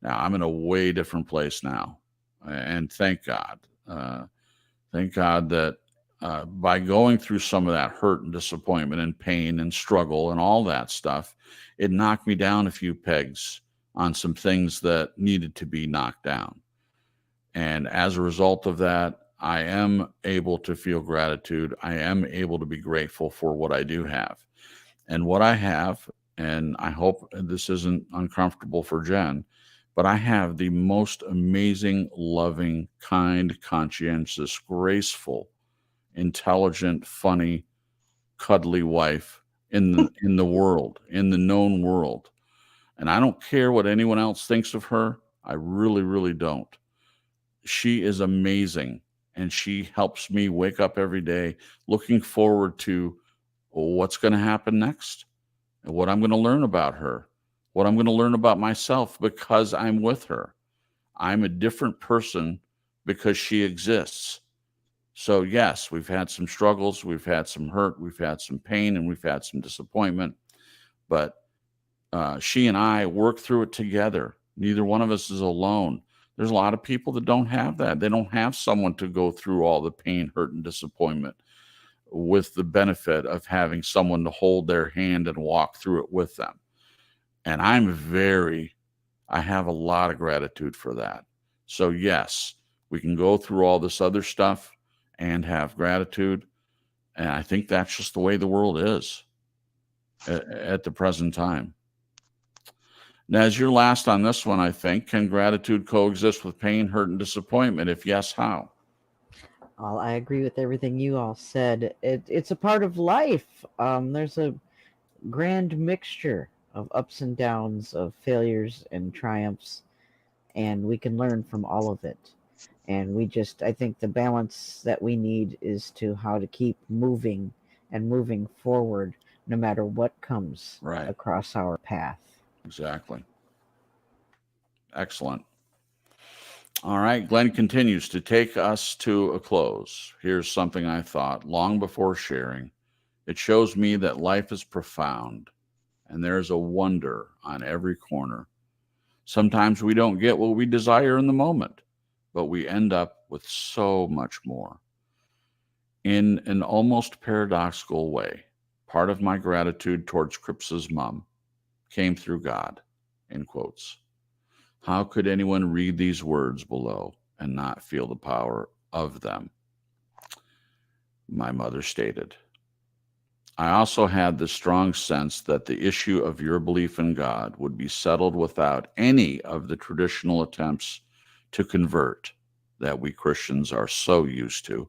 Now I'm in a way different place now. And thank God. Thank God that by going through some of that hurt and disappointment and pain and struggle and all that stuff, it knocked me down a few pegs on some things that needed to be knocked down. And as a result of that, I am able to feel gratitude. I am able to be grateful for what I do have. And what I have, and I hope this isn't uncomfortable for Jen, but I have the most amazing, loving, kind, conscientious, graceful, intelligent, funny, cuddly wife in the world, in the known world. And I don't care what anyone else thinks of her. I really, really don't. She is amazing, and she helps me wake up every day looking forward to what's going to happen next and what I'm going to learn about her, what I'm going to learn about myself because I'm with her. I'm a different person because she exists. So yes, we've had some struggles, we've had some hurt, we've had some pain, and we've had some disappointment, but she and I work through it together. Neither one of us is alone. There's a lot of people that don't have that. They don't have someone to go through all the pain, hurt, and disappointment with the benefit of having someone to hold their hand and walk through it with them. And I have a lot of gratitude for that. So yes, we can go through all this other stuff and have gratitude. And I think that's just the way the world is at the present time. Now, as you're last on this one, I think, can gratitude coexist with pain, hurt, and disappointment? If yes, how? Well, I agree with everything you all said. It's a part of life. There's a grand mixture of ups and downs, of failures and triumphs, and we can learn from all of it. And I think the balance that we need is to how to keep moving and moving forward no matter what comes across our path. Exactly. Excellent. All right. Glenn continues to take us to a close. Here's something I thought long before sharing. It shows me that life is profound and there's a wonder on every corner. Sometimes we don't get what we desire in the moment, but we end up with so much more. In an almost paradoxical way, part of my gratitude towards Crips's mom came through God, in quotes. How could anyone read these words below and not feel the power of them? My mother stated. I also had the strong sense that the issue of your belief in God would be settled without any of the traditional attempts to convert that we Christians are so used to.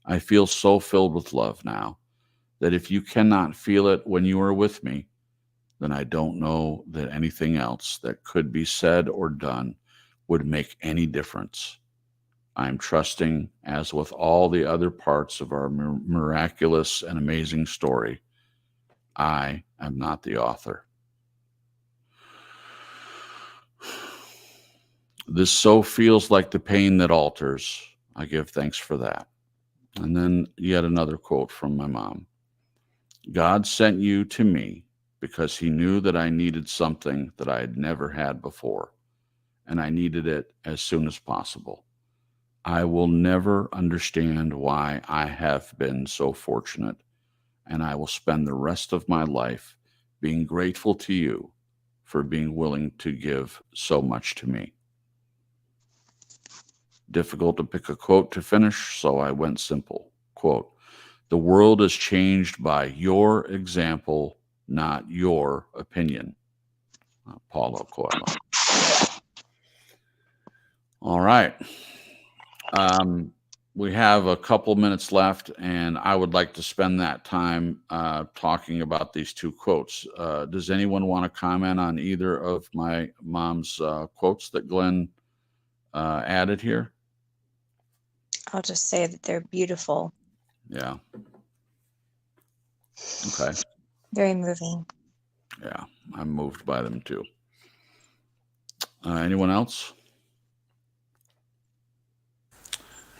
I feel so filled with love now that if you cannot feel it when you are with me, then I don't know that anything else that could be said or done would make any difference. I'm trusting, as with all the other parts of our miraculous and amazing story, I am not the author. This so feels like the pain that alters. I give thanks for that. And then yet another quote from my mom. God sent you to me because he knew that I needed something that I had never had before, and I needed it as soon as possible. I will never understand why I have been so fortunate, and I will spend the rest of my life being grateful to you for being willing to give so much to me. Difficult to pick a quote to finish, so I went simple. Quote, the world is changed by your example, not your opinion. Paulo Coelho. All right. We have a couple minutes left, and I would like to spend that time talking about these two quotes. Does anyone want to comment on either of my mom's quotes that Glenn added here? I'll just say that they're beautiful. Yeah. Okay. Very moving. Yeah, I'm moved by them too. Anyone else?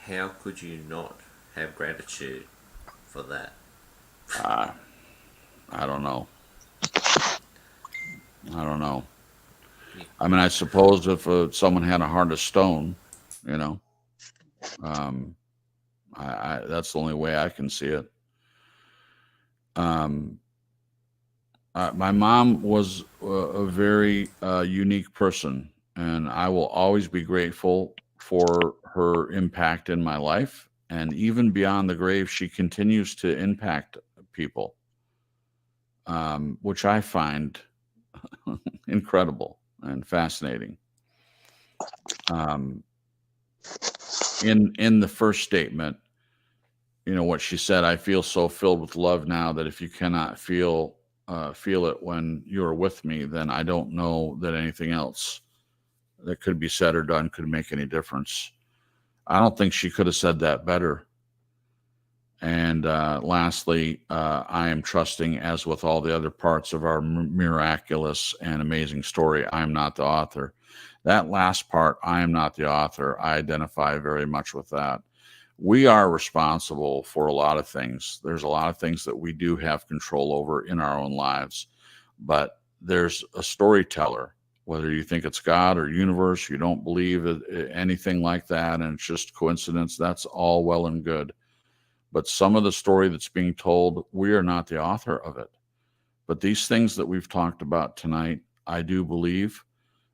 How could you not have gratitude for that? I don't know. I mean, I suppose if someone had a heart of stone, you know, that's the only way I can see it. My mom was a very unique person, and I will always be grateful for her impact in my life. And even beyond the grave, she continues to impact people, which I find incredible and fascinating. In the first statement, you know what she said, I feel so filled with love now that if you cannot feel it when you're with me, then I don't know that anything else that could be said or done could make any difference. I don't think she could have said that better. And lastly, I am trusting, as with all the other parts of our miraculous and amazing story, I am not the author. That last part, I am not the author, I identify very much with that. We are responsible for a lot of things. There's a lot of things that we do have control over in our own lives, but there's a storyteller, whether you think it's God or universe, you don't believe anything like that, and it's just coincidence, that's all well and good. But some of the story that's being told, we are not the author of it. But these things that we've talked about tonight, I do believe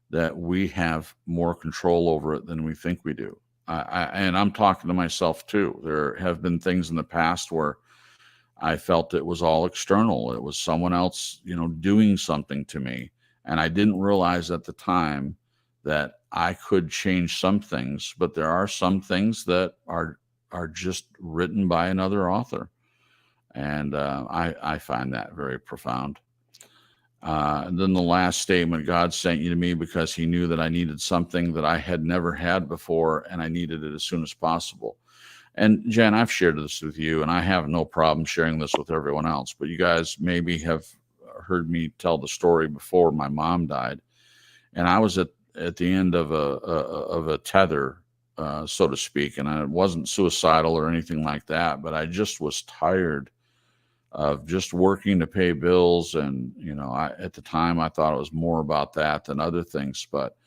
that we have more control over it than we think we do. And I'm talking to myself too. There have been things in the past where I felt it was all external. It was someone else, doing something to me. And I didn't realize at the time that I could change some things, but there are some things that are just written by another author. And I find that very profound. And then the last statement, God sent you to me because he knew that I needed something that I had never had before, and I needed it as soon as possible. And Jen, I've shared this with you, and I have no problem sharing this with everyone else, but you guys maybe have heard me tell the story before my mom died. And I was at the end of a tether, so to speak, and I wasn't suicidal or anything like that, but I just was tired of just working to pay bills. And, at the time I thought it was more about that than other things, but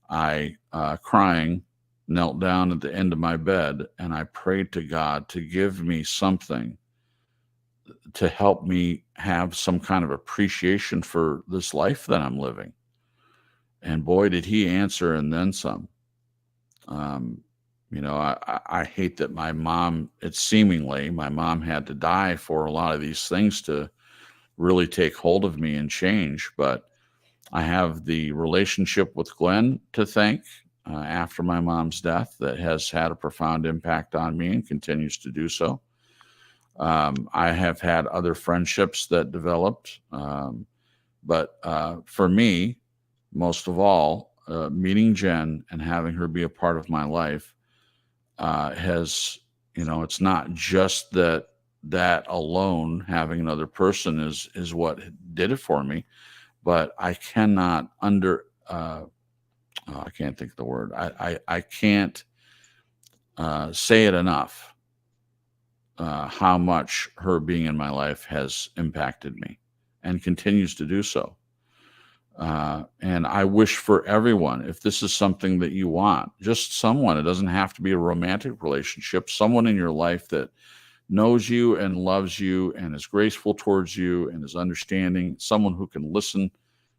I, crying, knelt down at the end of my bed and I prayed to God to give me something to help me have some kind of appreciation for this life that I'm living. And boy, did he answer and then some. I hate that my mom had to die for a lot of these things to really take hold of me and change. But I have the relationship with Glenn to thank after my mom's death that has had a profound impact on me and continues to do so. I have had other friendships that developed. But for me, most of all, meeting Jen and having her be a part of my life has, it's not just that alone, having another person is what did it for me, but I cannot I can't think of the word. I can't say it enough how much her being in my life has impacted me and continues to do so. And I wish for everyone, if this is something that you want, just someone, it doesn't have to be a romantic relationship, someone in your life that knows you and loves you and is graceful towards you and is understanding, someone who can listen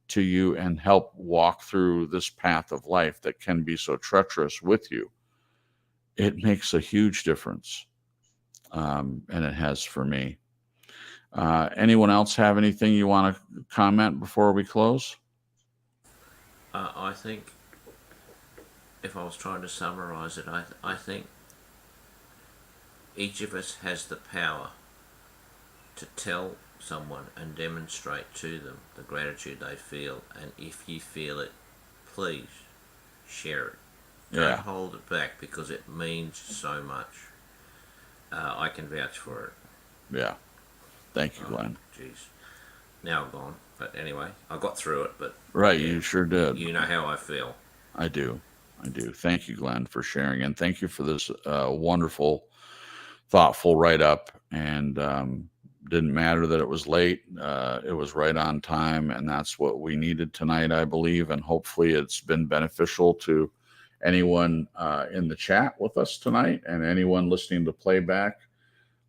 to you and help walk through this path of life that can be so treacherous with you. It makes a huge difference. And it has for me. Anyone else have anything you want to comment before we close? I think if I was trying to summarize it, I think each of us has the power to tell someone and demonstrate to them the gratitude they feel, and if you feel it, please share it. Don't hold it back, because it means so much. I can vouch for it. Yeah. Thank you, Glenn. Jeez. Now I'm gone. But anyway, I got through it. But right, yeah, you sure did. You know how I feel. I do. Thank you, Glenn, for sharing. And thank you for this wonderful, thoughtful write-up. And didn't matter that it was late. It was right on time. And that's what we needed tonight, I believe. And hopefully it's been beneficial to anyone in the chat with us tonight and anyone listening to playback.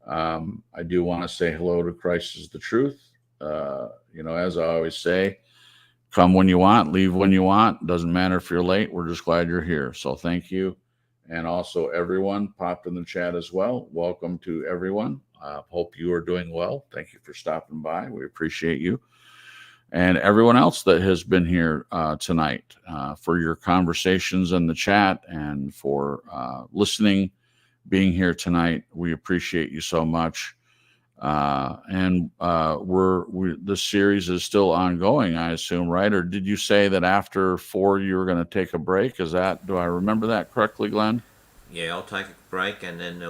I do want to say hello to Christ is the Truth. As I always say, come when you want, leave when you want. Doesn't matter if you're late. We're just glad you're here. So thank you. And also everyone popped in the chat as well. Welcome to everyone. Hope you are doing well. Thank you for stopping by. We appreciate you. And everyone else that has been here tonight for your conversations in the chat and for listening, being here tonight. We appreciate you so much. This series is still ongoing, I assume, right? Or did you say that after 4 you were going to take a break? Do I remember that correctly, Glenn? Yeah, I'll take a break, and then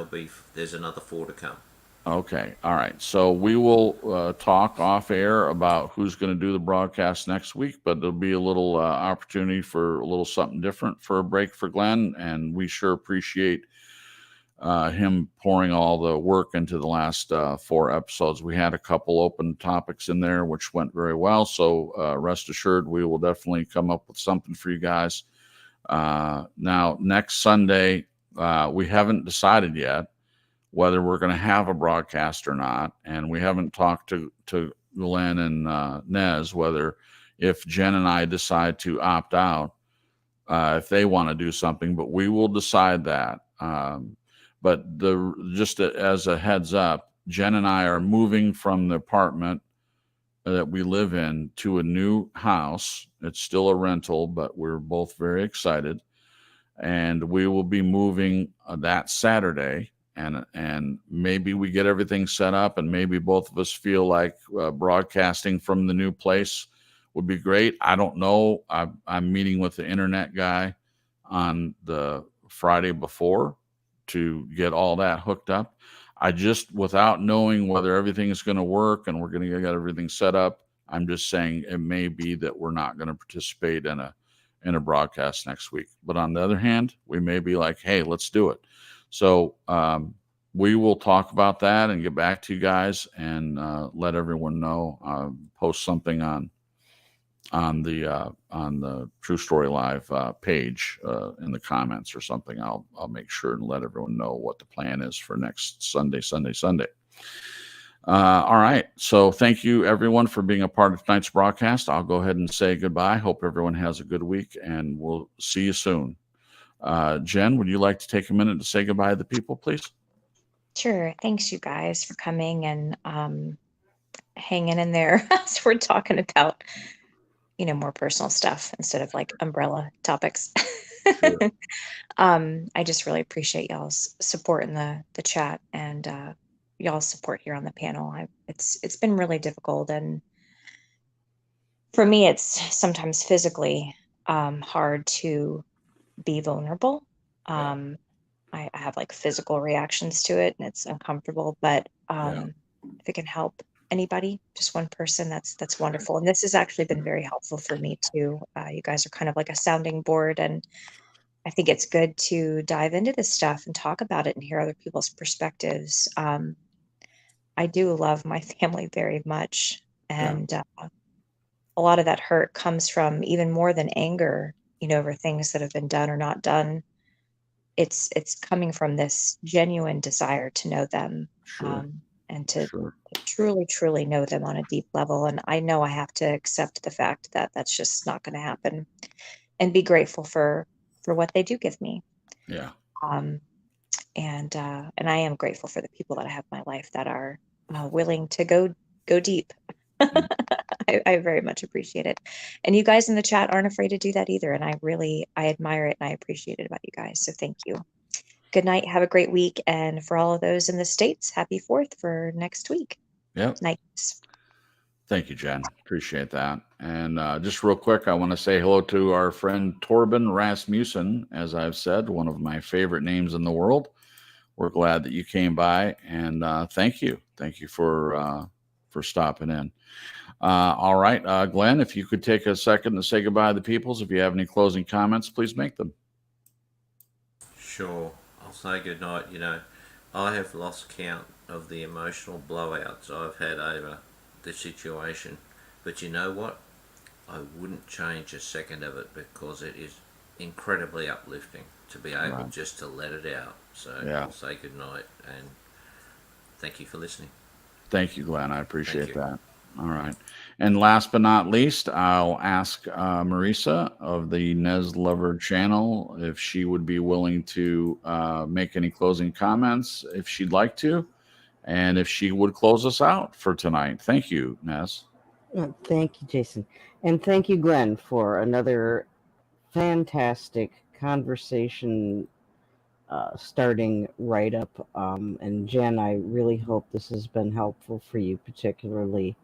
there's another 4 to come. Okay. All right. So we will talk off air about who's going to do the broadcast next week, but there'll be a little opportunity for a little something different for a break for Glenn. And we sure appreciate him pouring all the work into the last 4 episodes. We had a couple open topics in there, which went very well. So rest assured, we will definitely come up with something for you guys. Now, next Sunday, we haven't decided yet whether we're going to have a broadcast or not. And we haven't talked to Glenn and Nez whether if Jen and I decide to opt out, if they want to do something, but we will decide that. But just as a heads up, Jen and I are moving from the apartment that we live in to a new house. It's still a rental, but we're both very excited. And we will be moving that Saturday. And maybe we get everything set up, and maybe both of us feel like broadcasting from the new place would be great. I don't know. I'm meeting with the internet guy on the Friday before to get all that hooked up. I just, without knowing whether everything is going to work and we're going to get everything set up, I'm just saying it may be that we're not going to participate in a broadcast next week. But on the other hand, we may be like, hey, let's do it. So we will talk about that and get back to you guys and let everyone know. Post something on the True Story Live page in the comments or something. I'll make sure and let everyone know what the plan is for next Sunday. All right. So thank you, everyone, for being a part of tonight's broadcast. I'll go ahead and say goodbye. Hope everyone has a good week, and we'll see you soon. Jen, would you like to take a minute to say goodbye to the people, please? Sure. Thanks, you guys, for coming and hanging in there as we're talking about, more personal stuff instead of like umbrella topics. Sure. I just really appreciate y'all's support in the chat and y'all's support here on the panel. It's been really difficult, and for me, it's sometimes physically hard to be vulnerable. I have like physical reactions to it, and it's uncomfortable. But if it can help anybody, just one person, that's wonderful. And this has actually been very helpful for me too. You guys are kind of like a sounding board, and I think it's good to dive into this stuff and talk about it and hear other people's perspectives. I do love my family very much, and a lot of that hurt comes from even more than anger, over things that have been done or not done. It's coming from this genuine desire to know them, Sure. and to Sure. truly, truly know them on a deep level. And I know I have to accept the fact that that's just not going to happen, and be grateful for what they do give me. Yeah. And I am grateful for the people that I have in my life that are willing to go deep. I very much appreciate it. And you guys in the chat aren't afraid to do that either. And I admire it and I appreciate it about you guys. So thank you. Good night. Have a great week. And for all of those in the States, happy 4th for next week. Yep. Night. Thank you, Jen. Appreciate that. And just real quick, I want to say hello to our friend Torben Rasmussen. As I've said, one of my favorite names in the world. We're glad that you came by, and thank you. Thank you for stopping in. All right, Glenn, if you could take a second to say goodbye to the peoples. If you have any closing comments, please make them. Sure. I'll say goodnight. I have lost count of the emotional blowouts I've had over the situation. But you know what? I wouldn't change a second of it because it is incredibly uplifting to be able just to let it out. So I'll say goodnight and thank you for listening. Thank you, Glenn. I appreciate that. All right. And last but not least, I'll ask Marisa of the Nez Lover channel if she would be willing to make any closing comments if she'd like to, and if she would close us out for tonight. Thank you, Nez. Thank you, Jason. And thank you, Glenn, for another fantastic conversation starting right up. And Jen, I really hope this has been helpful for you, particularly.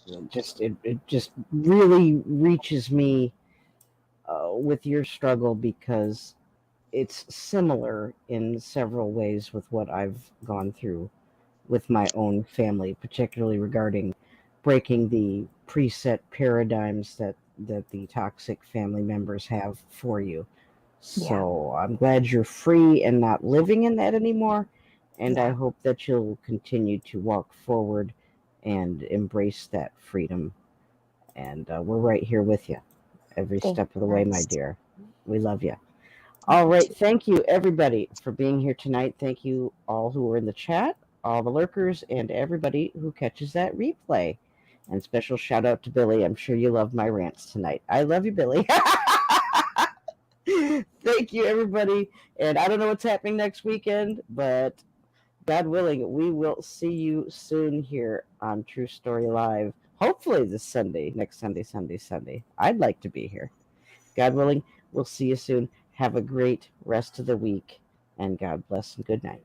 It just really reaches me with your struggle because it's similar in several ways with what I've gone through with my own family, particularly regarding breaking the preset paradigms that the toxic family members have for you. So I'm glad you're free and not living in that anymore. And I hope that you'll continue to walk forward and embrace that freedom. And we're right here with you every step of the way, my dear. We love you. All right. Thank you, everybody, for being here tonight. Thank you all who are in the chat, all the lurkers, and everybody who catches that replay. And special shout out to Billy. I'm sure you love my rants tonight. I love you, Billy. Thank you, everybody. And I don't know what's happening next weekend, but God willing, we will see you soon here on True Story Live. Hopefully this Sunday, next Sunday. I'd like to be here. God willing, we'll see you soon. Have a great rest of the week, and God bless and good night.